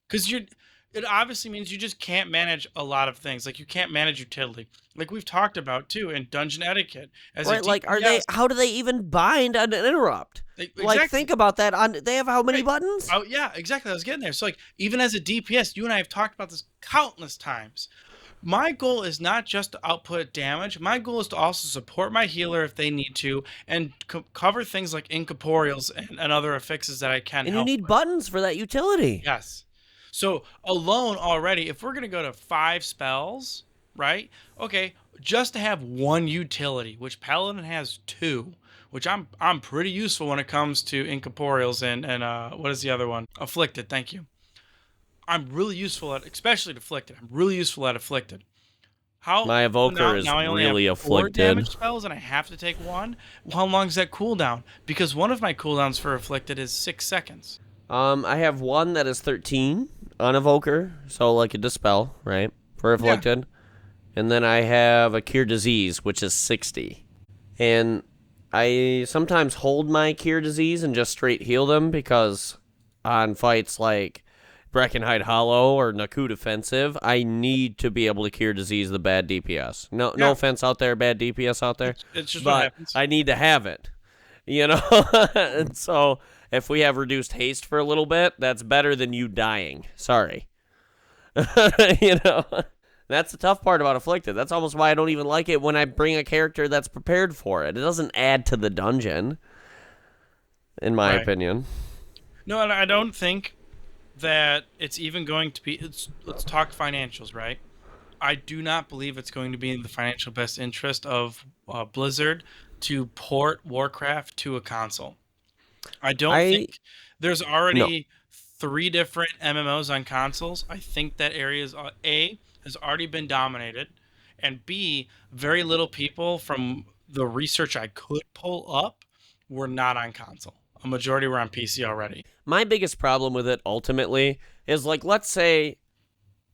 Because it obviously means you just can't manage a lot of things. Like, you can't manage utility. Like we've talked about, too, in Dungeon Etiquette. How do they even bind an interrupt? Exactly. Like, think about that. They have how many buttons? Oh, yeah, exactly. I was getting there. So, like, even as a DPS, you and I have talked about this countless times. My goal is not just to output damage. My goal is to also support my healer if they need to, and cover things like incorporeals and other affixes that I can And help you need with. buttons for that utility. Yes. So alone already, if we're going to go to 5 spells, right? Okay, just to have one utility, which Paladin has 2, which I'm pretty useful when it comes to incorporeals and what is the other one? Afflicted, thank you. I'm really useful at, especially Afflicted. I'm really useful at Afflicted. My Evoker is I only really have 4 afflicted. damage spells and I have to take 1. How long is that cooldown? Because one of my cooldowns for Afflicted is 6 seconds. I have one that is 13 on Evoker, so like a Dispel, right, for Afflicted. Yeah. And then I have a Cure Disease, which is 60. And I sometimes hold my Cure Disease and just straight heal them because on fights like Breckenhide Hollow or Naku Defensive, I need to be able to Cure Disease the bad DPS. No offense out there, bad DPS out there. It's just but what happens. I need to have it, And so if we have reduced haste for a little bit, that's better than you dying. Sorry. That's That's the tough part about Afflicted. That's almost why I don't even like it when I bring a character that's prepared for it. It doesn't add to the dungeon, in my opinion. No, and I don't think that it's even going to be... let's talk financials, right? I do not believe it's going to be in the financial best interest of Blizzard to port Warcraft to a console. I don't think... There's already 3 different MMOs on consoles. I think that areas A has already been dominated, and B, very little people from the research I could pull up were not on console. A majority were on PC already. My biggest problem with it ultimately is, like, let's say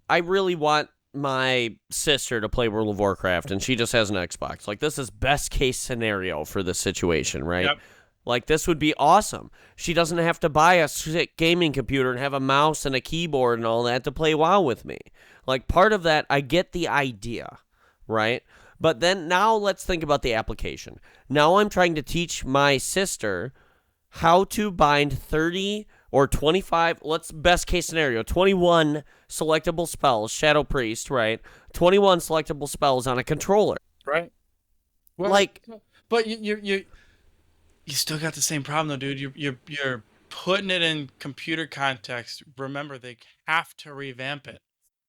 I really want my sister to play World of Warcraft and she just has an Xbox. Like, this is best case scenario for this situation, right? Yep. Like, this would be awesome. She doesn't have to buy a sick gaming computer and have a mouse and a keyboard and all that to play WoW with me. Like, part of that, I get the idea, right? But then now let's think about the application. Now I'm trying to teach my sister how to bind 30 or 25, let's best case scenario, 21 selectable spells, Shadow Priest, right? 21 selectable spells on a controller. Right. Well, Like, but you still got the same problem though, dude. You're putting it in computer context. Remember, they have to revamp it.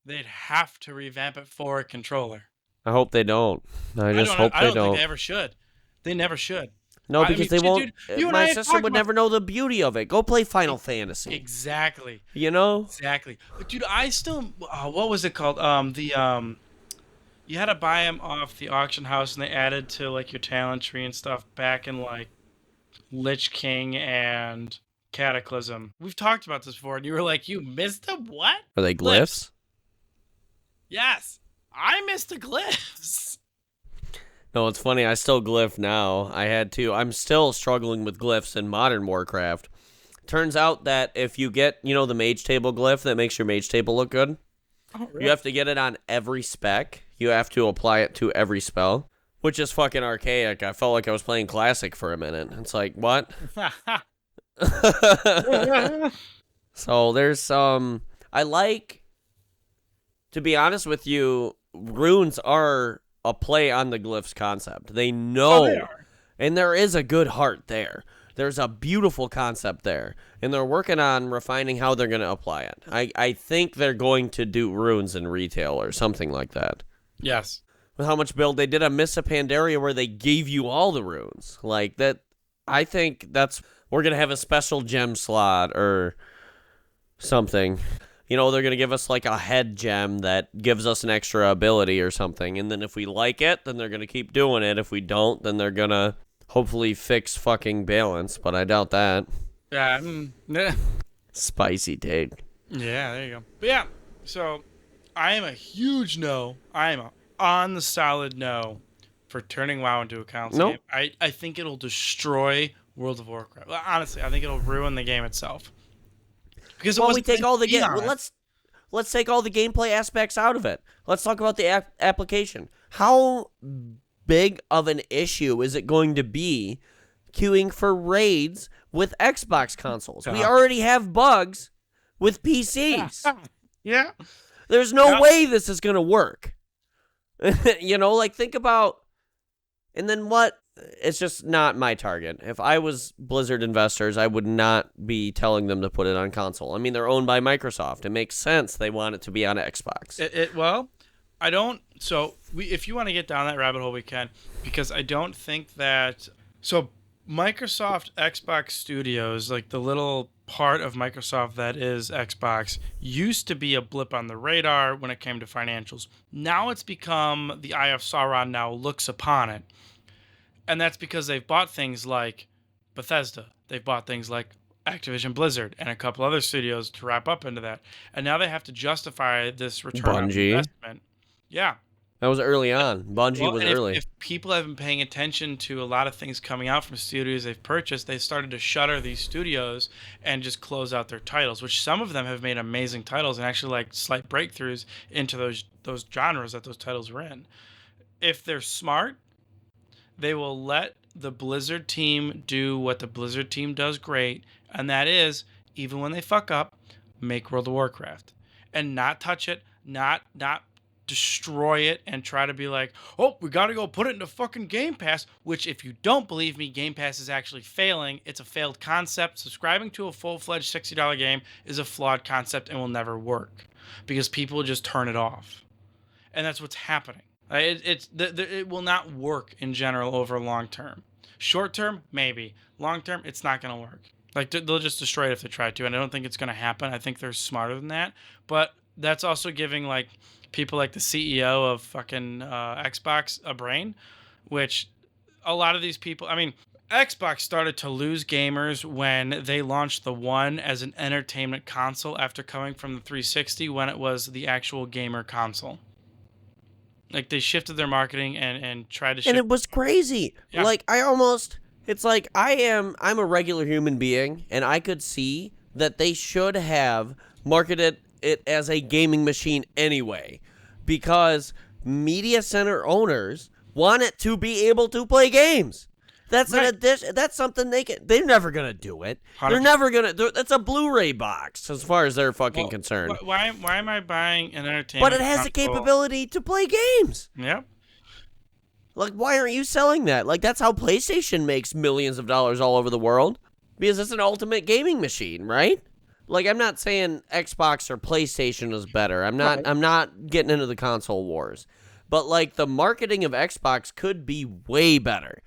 They'd have to revamp it for a controller. I hope they don't. I just hope I they don't don't. think they ever should. They never should. No, because they won't. Dude, you and my I sister would never know the beauty of it. Go play Final Fantasy. Exactly. You know? Exactly. But dude, I still... what was it called? You had to buy them off the auction house, and they added to like your talent tree and stuff back in like Lich King and Cataclysm. We've talked about this before, and you were like, "You missed them? What? Are they glyphs? Yes, I missed the glyphs. No, it's funny. I still glyph now. I had to. I'm still struggling with glyphs in Modern Warcraft. Turns out that if you get, the mage table glyph that makes your mage table look good, you have to get it on every spec. You have to apply it to every spell, which is fucking archaic. I felt like I was playing Classic for a minute. It's like, what? So there's I like, to be honest with you, runes are a play on the glyphs concept. They know, they are. And there is a good heart there. There's a beautiful concept there, and they're working on refining how they're going to apply it. I think they're going to do runes in retail or something like that. Yes. With how much build they did a Miss of Pandaria where they gave you all the runes. Like that, I think we're going to have a special gem slot or something. They're going to give us like a head gem that gives us an extra ability or something. And then if we like it, then they're going to keep doing it. If we don't, then they're going to hopefully fix fucking balance. But I doubt that. Yeah. Spicy take. Yeah, there you go. But yeah, so I am a huge no. I am on the solid no for turning WoW into a console game. I think it'll destroy World of Warcraft. Well, honestly, I think it'll ruin the game itself. Because we take all the let's take all the gameplay aspects out of it. Let's talk about the application. How big of an issue is it going to be queuing for raids with Xbox consoles? We already have bugs with PCs. Yeah. There's no way this is going to work. Think about, and then what? It's just not my target. If I was Blizzard investors, I would not be telling them to put it on console. I mean, they're owned by Microsoft. It makes sense they want it to be on Xbox. Well, I don't. So if you want to get down that rabbit hole, we can, because I don't think that. So Microsoft Xbox Studios, like the little part of Microsoft that is Xbox, used to be a blip on the radar when it came to financials. Now it's become the Eye of Sauron now looks upon it. And that's because they've bought things like Bethesda. They've bought things like Activision Blizzard and a couple other studios to wrap up into that. And now they have to justify this return on investment. Yeah. That was early on. Bungie was early. If people have been paying attention to a lot of things coming out from studios they've purchased, they started to shutter these studios and just close out their titles, which some of them have made amazing titles and actually like slight breakthroughs into those genres that those titles were in. If they're smart, they will let the Blizzard team do what the Blizzard team does great, and that is, even when they fuck up, make World of Warcraft. And not touch it, not destroy it and try to be like, oh, we got to go put it into fucking Game Pass, which if you don't believe me, Game Pass is actually failing. It's a failed concept. Subscribing to a full-fledged $60 game is a flawed concept and will never work because people just turn it off. And that's what's happening. It will not work in general over long term. Short term, maybe. Long term, it's not going to work. Like, they'll just destroy it if they try to, and I don't think it's going to happen. I think they're smarter than that. But that's also giving, like, people like the CEO of fucking Xbox a brain, which a lot of these people... I mean, Xbox started to lose gamers when they launched the One as an entertainment console after coming from the 360 when it was the actual gamer console. Like, they shifted their marketing and tried to shift. And it was crazy. Yeah. Like, it's like I'm a regular human being, and I could see that they should have marketed it as a gaming machine anyway, because media center owners want it to be able to play games. That's an addition. That's something they're never gonna do it. 100%. They're never gonna. That's a Blu-ray box as far as they're fucking concerned. Why am I buying an entertainment? But it has the console? capability to play games. Yep. Like, why aren't you selling that? Like, that's how PlayStation makes millions of dollars all over the world, because it's an ultimate gaming machine, right? Like, I'm not saying Xbox or PlayStation is better. I'm not getting into the console wars, but like the marketing of Xbox could be way better.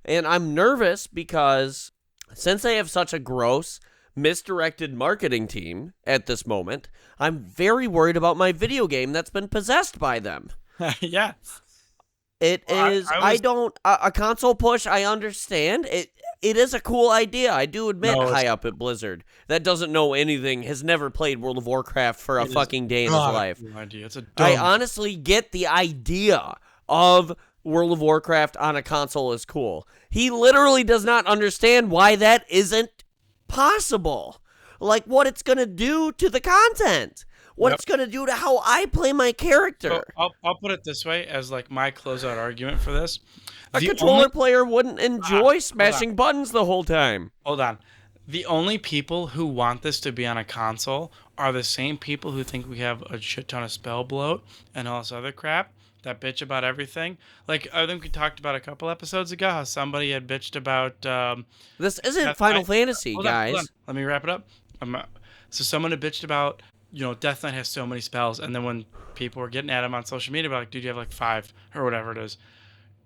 And I'm nervous because since they have such a gross, misdirected marketing team at this moment, I'm very worried about my video game that's been possessed by them. Yeah. A console push, I understand. It is a cool idea. I do admit, high up at Blizzard that doesn't know anything, has never played World of Warcraft for a fucking day in his life. It's a I honestly get the idea of World of Warcraft on a console is cool. He literally does not understand why that isn't possible. Like, what it's going to do to the content. What it's going to do to how I play my character. So I'll put it this way as like my closeout argument for this. A controller player wouldn't enjoy smashing buttons the whole time. Hold on. The only people who want this to be on a console are the same people who think we have a shit ton of spell bloat and all this other crap that bitch about everything. Like, I think we talked about a couple episodes ago how somebody had bitched about... this isn't Final Fantasy, guys. Hold on. Let me wrap it up. So someone had bitched about, Death Knight has so many spells, and then when people were getting at him on social media about, like, dude, you have like 5 or whatever it is.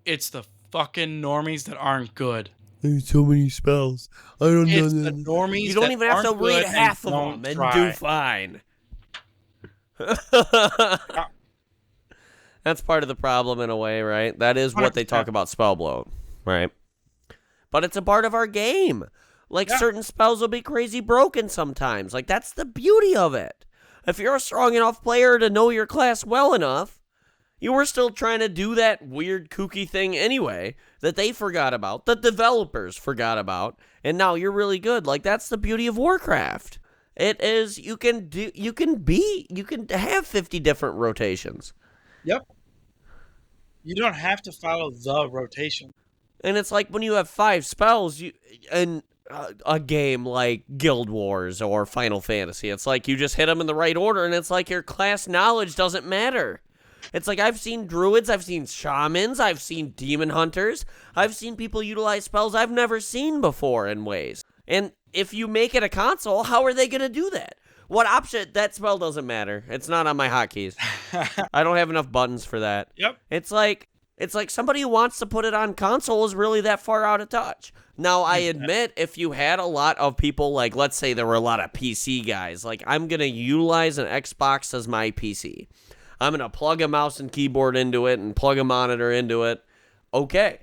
It's the fucking normies that aren't good. There's so many spells. I don't know. It's the normies. You don't even have to read half of them and do fine. That's part of the problem in a way, right? That is what they talk about spell bloat, right? But it's a part of our game. Like, certain spells will be crazy broken sometimes. Like, that's the beauty of it. If you're a strong enough player to know your class well enough, you were still trying to do that weird kooky thing anyway that they forgot about, the developers forgot about, and now you're really good. Like, that's the beauty of Warcraft. It is, you can have 50 different rotations. Yep. You don't have to follow the rotation. And it's like when you have 5 spells in a game like Guild Wars or Final Fantasy, it's like you just hit them in the right order, and it's like your class knowledge doesn't matter. It's like I've seen druids, I've seen shamans, I've seen demon hunters, I've seen people utilize spells I've never seen before in ways. And if you make it a console, how are they going to do that? What option? That spell doesn't matter. It's not on my hotkeys. I don't have enough buttons for that. Yep. It's like somebody who wants to put it on console is really that far out of touch. Now, I admit, if you had a lot of people, like, let's say there were a lot of PC guys, like, I'm going to utilize an Xbox as my PC. I'm going to plug a mouse and keyboard into it and plug a monitor into it. Okay,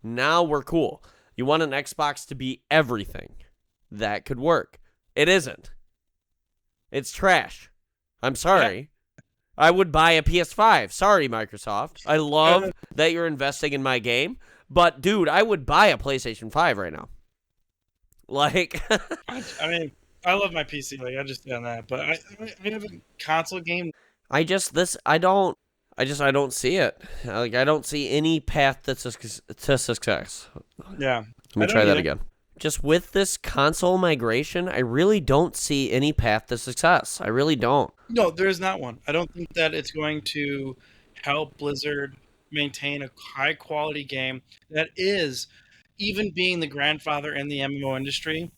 now we're cool. You want an Xbox to be everything. That could work. It isn't. It's trash. I'm sorry. Yeah. I would buy a PS5. Sorry, Microsoft. I love that you're investing in my game. But, dude, I would buy a PlayStation 5 right now. Like... I mean, I love my PC. Like, I just done that. But I have a console game. I don't see it. Like, I don't see any path to success. Yeah. Let me try that again. Just with this console migration, I really don't see any path to success. I really don't. No, there is not one. I don't think that it's going to help Blizzard maintain a high quality game that is, even being the grandfather in the MMO industry,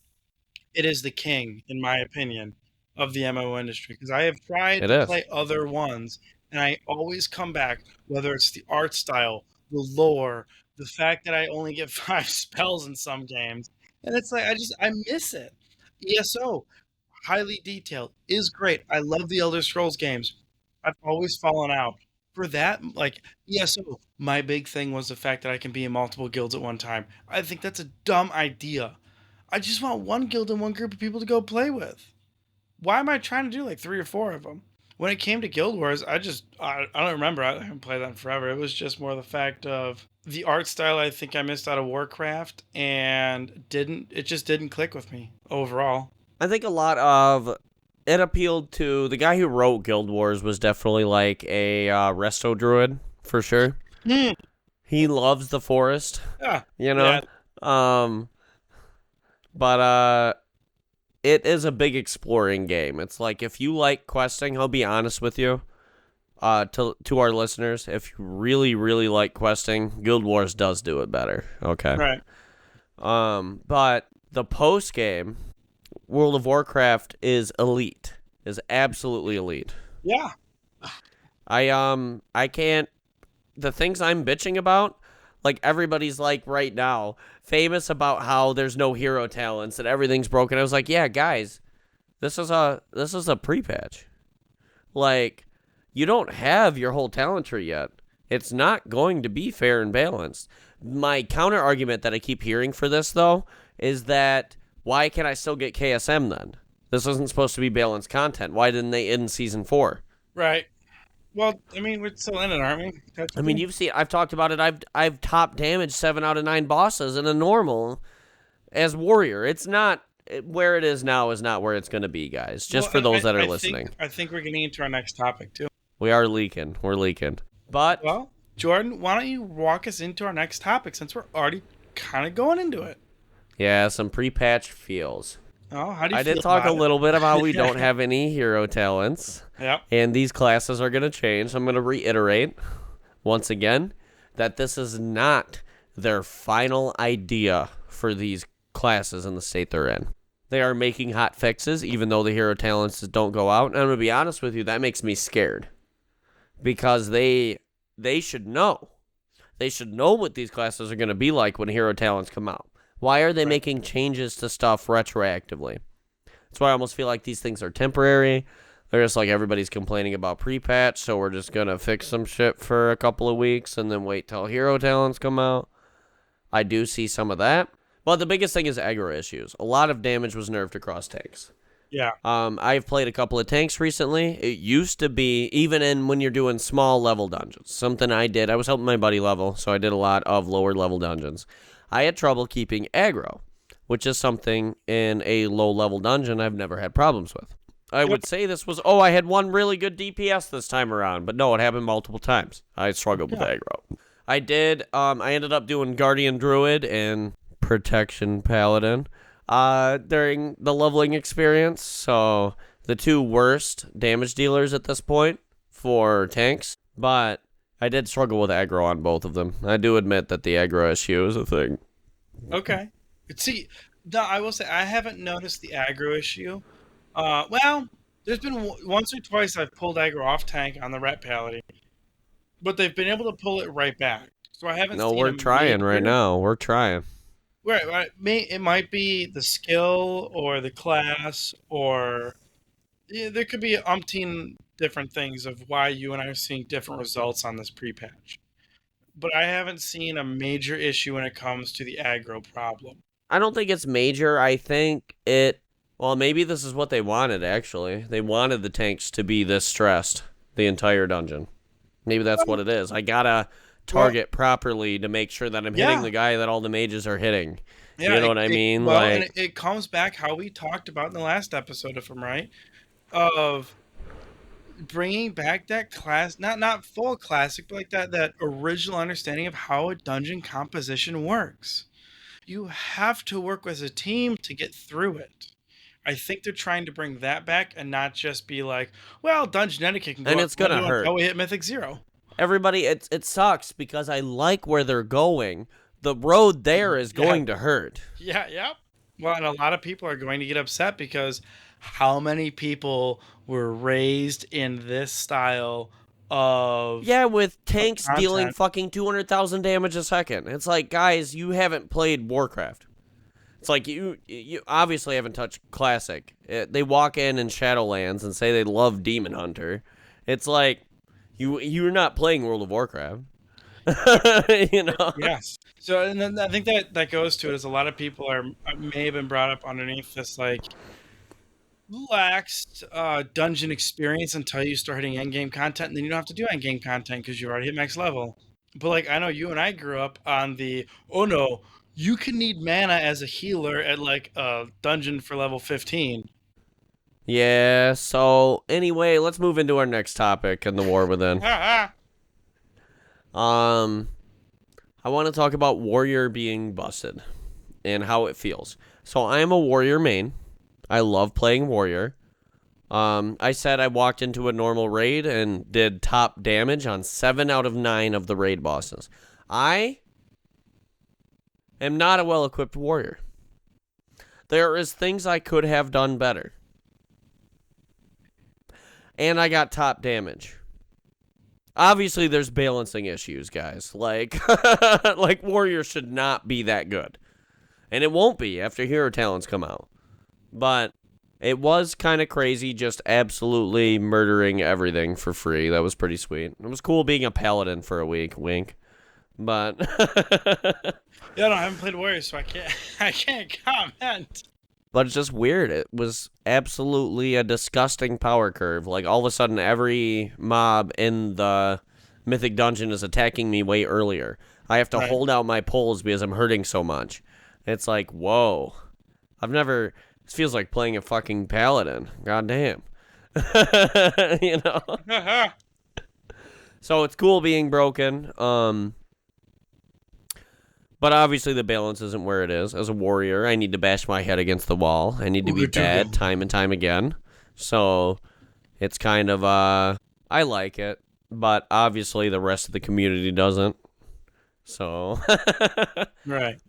it is the king, in my opinion, of the MMO industry. Because I have tried It to is. play other ones, and I always come back, whether it's the art style, the lore, the fact that I only get 5 spells in some games, and it's like I miss it. ESO, highly detailed, is great. I love the Elder Scrolls games. I've always fallen out for that. Like, ESO, my big thing was the fact that I can be in multiple guilds at one time. I think that's a dumb idea. I just want one guild and one group of people to go play with. Why am I trying to do like 3 or 4 of them? When it came to Guild Wars, I don't remember. I haven't played that in forever. It was just more the fact of the art style. I think I missed out of Warcraft, and it just didn't click with me overall. I think a lot of it appealed to the guy who wrote Guild Wars was definitely like a resto druid for sure. Hmm. He loves the forest, Yeah, you know. But it is a big exploring game. It's like if you like questing, I'll be honest with you. To our listeners, if you really really like questing, Guild Wars does do it better. Okay. right. But the post game, World of Warcraft is elite. Is absolutely elite. Yeah, I can't. The things I'm bitching about, like everybody's like right now, famous about how there's no hero talents and everything's broken. I was like, yeah, guys, this is a pre-patch. Like, you don't have your whole talent tree yet. It's not going to be fair and balanced. My counter argument that I keep hearing for this though is that why can I still get KSM then? This isn't supposed to be balanced content. Why didn't they end season 4? right. Well, I mean, we're still in it, aren't we? I mean, you've seen. I've talked about it. I've top damaged 7 out of 9 bosses in a normal as warrior. It's not where it is now. Is not where it's going to be, guys. Just for those that are listening. I think we're getting into our next topic too. We are leaking. We're leaking. But Well, Jordan, why don't you walk us into our next topic since we're already kind of going into it? yeah, some pre-patch feels. Oh, how do you I feel did talk a about it? little bit about we don't have any hero talents, Yep. and these classes are going to change. I'm going to reiterate once again that this is not their final idea for these classes in the state they're in. They are making hot fixes, even though the hero talents don't go out. And I'm going to be honest with you, that makes me scared. Because they should know. They should know what these classes are going to be like when hero talents come out. Why are they making changes to stuff retroactively? That's why I almost feel like these things are temporary. They're just like everybody's complaining about pre-patch, so we're just going to fix some shit for a couple of weeks and then wait till hero talents come out. I do see some of that. But the biggest thing is aggro issues. A lot of damage was nerfed across tanks. Yeah. I've played a couple of tanks recently. It used to be, even in when you're doing small level dungeons, something I did. I was helping my buddy level, so I did a lot of lower level dungeons. I had trouble keeping aggro, which is something in a low level dungeon I've never had problems with. I would say this was, I had one really good DPS this time around, but no, it happened multiple times. I struggled with aggro. I ended up doing Guardian Druid and Protection Paladin during the leveling experience, so the two worst damage dealers at this point for tanks, but I did struggle with aggro on both of them. I do admit that the aggro issue is a thing. Okay. See, I will say I haven't noticed the aggro issue. Well, there's been once or twice I've pulled aggro off tank on the Ret Paladin, but they've been able to pull it right back. So I haven't. No, we're trying right now. We're trying. Right. It might be the skill or the class, or there could be umpteen different things of why you and I are seeing different results on this pre-patch. But I haven't seen a major issue when it comes to the aggro problem. I don't think it's major. I think well, maybe this is what they wanted, actually. They wanted the tanks to be this stressed the entire dungeon. Maybe that's what it is. I gotta target properly to make sure that I'm hitting the guy that all the mages are hitting. Yeah, you know what I mean? Well, like, and it comes back how we talked about in the last episode, if I'm right, of bringing back that class, not full classic, but like that original understanding of how a dungeon composition works. You have to work as a team to get through it. I think they're trying to bring that back and not just be like, well, dungeon etiquette can go And up it's gonna hurt. until we hit Mythic 0. Everybody, it sucks because I like where they're going. The road there is going to hurt. Yeah, yep. Well, and a lot of people are going to get upset because how many people were raised in this style of Yeah, with tanks content. dealing fucking 200,000 damage a second. It's like, guys, you haven't played Warcraft. It's like you obviously haven't touched Classic. They walk in Shadowlands and say they love Demon Hunter. It's like you're not playing World of Warcraft. You know? Yes. So, and then I think that goes to it is a lot of people may have been brought up underneath this like laxed dungeon experience until you start hitting endgame content, and then you don't have to do endgame content because you already hit max level. But like I know you and I grew up on the you can need mana as a healer at like a dungeon for level 15. Yeah, so anyway, let's move into our next topic in the War Within. I want to talk about Warrior being busted and how it feels. So I am a Warrior main. I love playing Warrior. I said I walked into a normal raid and did top damage on 7 out of 9 of the raid bosses. I am not a well-equipped Warrior. There is things I could have done better. And I got top damage. Obviously, there's balancing issues, guys. Like, like Warrior should not be that good. And it won't be after Hero Talents come out. But it was kind of crazy just absolutely murdering everything for free. That was pretty sweet. It was cool being a paladin for a week. Wink. But yeah, no, I haven't played Warrior, so I can't comment. But it's just weird. It was absolutely a disgusting power curve. Like, all of a sudden, every mob in the Mythic Dungeon is attacking me way earlier. I have to hold out my pulls because I'm hurting so much. It's like, whoa. This feels like playing a fucking paladin. God damn. You know? So it's cool being broken. But obviously the balance isn't where it is. As a warrior, I need to bash my head against the wall. I need to be bad time and time again. So it's kind of, I like it. But obviously the rest of the community doesn't. So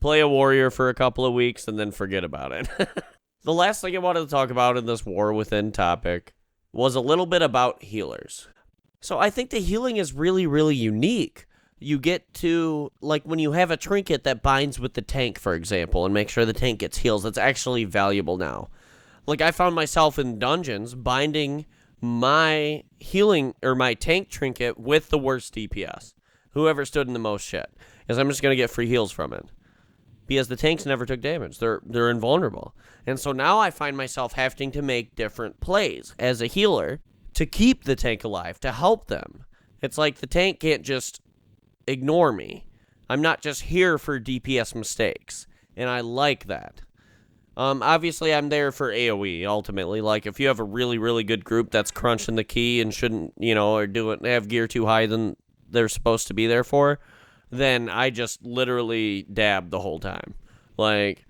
play a warrior for a couple of weeks and then forget about it. The last thing I wanted to talk about in this War Within topic was a little bit about healers. So I think the healing is really, really unique. You get to, like, when you have a trinket that binds with the tank, for example, and make sure the tank gets heals, that's actually valuable now. Like, I found myself in dungeons binding my healing, or my tank trinket with the worst DPS. Whoever stood in the most shit. Because I'm just going to get free heals from it. Because the tanks never took damage. They're invulnerable. And so now I find myself having to make different plays as a healer to keep the tank alive, to help them. It's like the tank can't just ignore me. I'm not just here for DPS mistakes, and I like that. Obviously, I'm there for AoE, ultimately. Like, if you have a really, really good group that's crunching the key and shouldn't, or have gear too high than they're supposed to be there for, then I just literally dab the whole time. Like,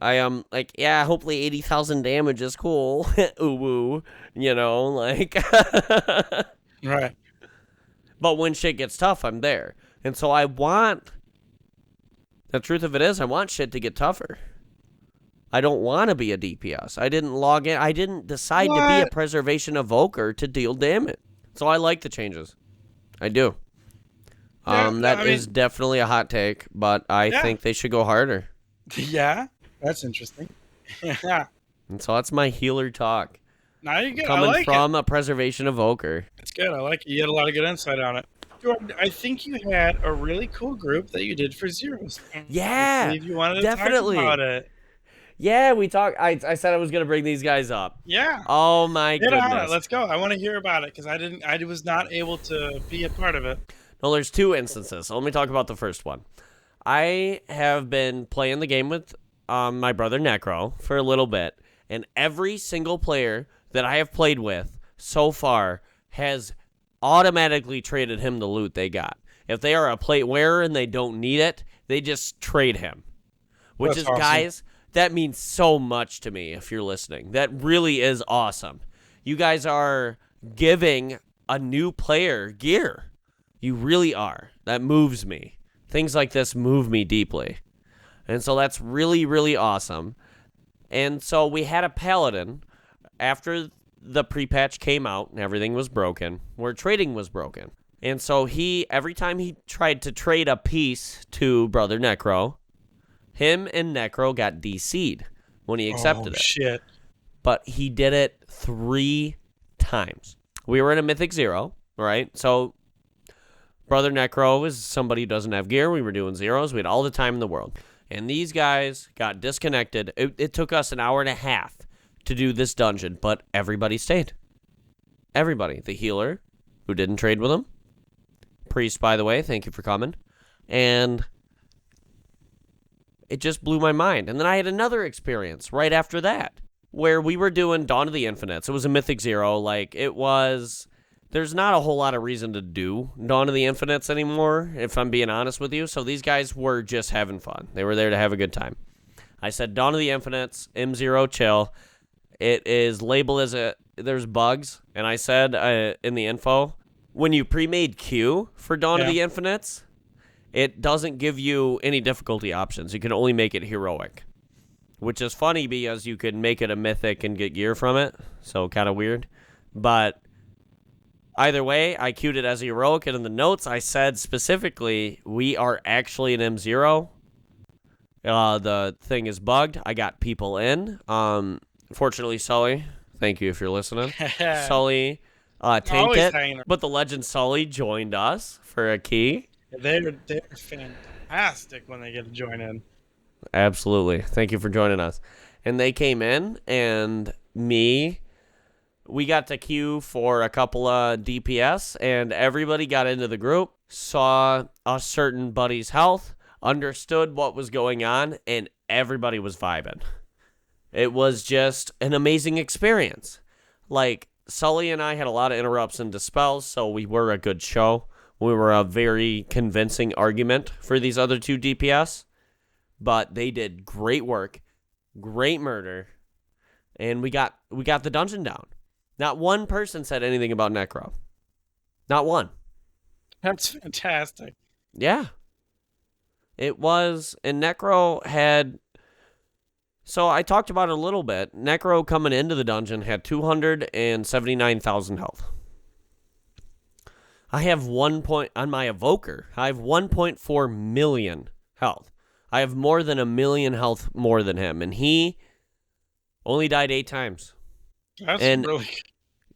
I am, hopefully 80,000 damage is cool. Ooh, woo. Like... Right. But when shit gets tough, I'm there. And so the truth of it is, I want shit to get tougher. I don't want to be a DPS. I didn't log in. I didn't decide to be a Preservation Evoker to deal damage. So I like the changes. I do. That is definitely a hot take, but I think they should go harder. Yeah, that's interesting. Yeah. And so that's my healer talk. Now you're good. Coming from a Preservation Evoker. It's good. I like it. You had a lot of good insight on it. Jordan, I think you had a really cool group that you did for Zeros. Yeah, if you wanted to definitely talk about it. Yeah, we talked. I said I was gonna bring these guys up. Yeah. Oh my goodness. On it. Let's go. I want to hear about it because I was not able to be a part of it. Well, there's two instances. So let me talk about the first one. I have been playing the game with my brother Necro for a little bit, and every single player that I have played with so far has automatically traded him the loot they got. If they are a plate wearer and they don't need it, they just trade him. Which is, awesome. Guys, that means so much to me if you're listening. That really is awesome. You guys are giving a new player gear. You really are. That moves me. Things like this move me deeply. And so that's really, really awesome. And so we had a Paladin after the pre-patch came out and everything was broken, where trading was broken. And so every time he tried to trade a piece to Brother Necro, him and Necro got DC'd when he accepted it. Shit. But he did it 3 times. We were in a Mythic 0, right? So Brother Necro is somebody who doesn't have gear. We were doing zeros. We had all the time in the world. And these guys got disconnected. It took us an hour and a half to do this dungeon, but everybody stayed. Everybody. The healer, who didn't trade with him. Priest, by the way, thank you for coming. And it just blew my mind. And then I had another experience right after that, where we were doing Dawn of the Infinites. It was a Mythic 0. There's not a whole lot of reason to do Dawn of the Infinites anymore, if I'm being honest with you. So these guys were just having fun. They were there to have a good time. I said, Dawn of the Infinites, M0 chill. It is labeled as there's bugs. And I said in the info, when you pre-made Q for Dawn of the Infinites, it doesn't give you any difficulty options. You can only make it heroic, which is funny because you could make it a mythic and get gear from it. So kind of weird. But either way, I queued it as a heroic, and in the notes I said specifically, we are actually an M0. The thing is bugged. I got people in. Fortunately, Sully, thank you if you're listening. Sully tanked it, but the legend Sully joined us for a key. They're fantastic when they get to join in. Absolutely. Thank you for joining us. And they came in, and we got to queue for a couple of DPS, and everybody got into the group, saw a certain buddy's health, understood what was going on, and everybody was vibing. It was just an amazing experience. Like, Sully and I had a lot of interrupts and dispels, so we were a good show. We were a very convincing argument for these other 2 DPS, but they did great work, great murder, and we got the dungeon down. Not one person said anything about Necro. Not one. That's fantastic. Yeah. It was, and Necro had, so I talked about it a little bit. Necro coming into the dungeon had 279,000 health. I have on my Evoker, I have 1.4 million health. I have more than 1 million health more than him, and he only died 8 times. That's really good.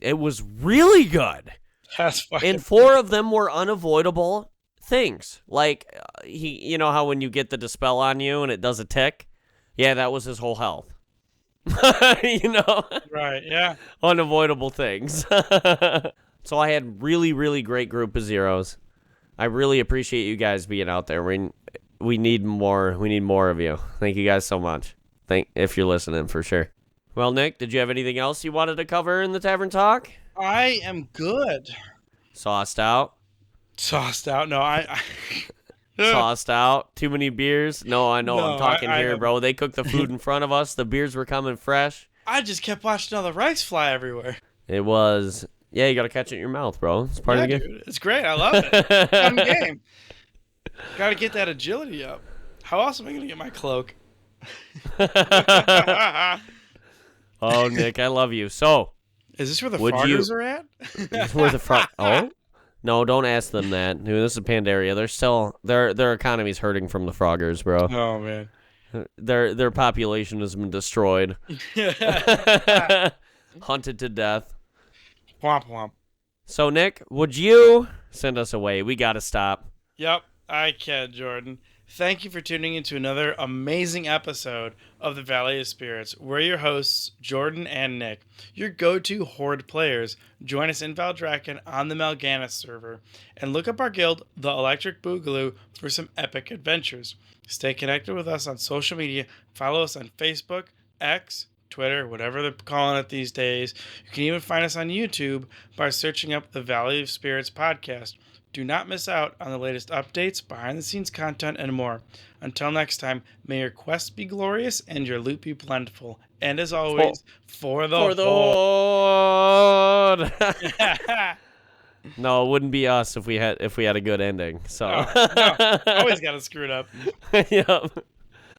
It was really good. That's fucking And 4 of them were unavoidable things. Like, you know how when you get the dispel on you and it does a tick? Yeah, that was his whole health. You know? Right, yeah. Unavoidable things. So I had really, really great group of zeros. I really appreciate you guys being out there. We need more. We need more of you. Thank you guys so much. If you're listening, for sure. Well, Nick, did you have anything else you wanted to cover in the Tavern Talk? I am good. Sauced out? Sauced out? No, I Sauced out? Too many beers? No, I know. No, I'm talking here, bro. They cooked the food in front of us. The beers were coming fresh. I just kept watching all the rice fly everywhere. It was... Yeah, you got to catch it in your mouth, bro. It's part of the game. Dude, it's great. I love it. Fun game. Got to get that agility up. How else am I going to get my cloak? Oh, Nick, I love you. So... Is this where the froggers are at? This is where the frog... Oh? No, don't ask them that. Dude, this is Pandaria. They're still... Their economy's hurting from the froggers, bro. Oh, man. Their population has been destroyed. Hunted to death. Womp womp. So, Nick, would you send us away? We got to stop. Yep, I can, Jordan. Thank you for tuning into another amazing episode of the Valley of Spirits. We're your hosts, Jordan and Nick, your go-to Horde players. Join us in Valdrakken on the Mal'Ganis server, and look up our guild, the Electric Boogaloo, for some epic adventures. Stay connected with us on social media. Follow us on Facebook, X, Twitter, whatever they're calling it these days. You can even find us on YouTube by searching up the Valley of Spirits podcast. Do not miss out on the latest updates, behind-the-scenes content, and more. Until next time, may your quests be glorious and your loot be plentiful. And as always, for the Horde. Horde. No, it wouldn't be us if we had a good ending. So No, always got to screw it up. Yep.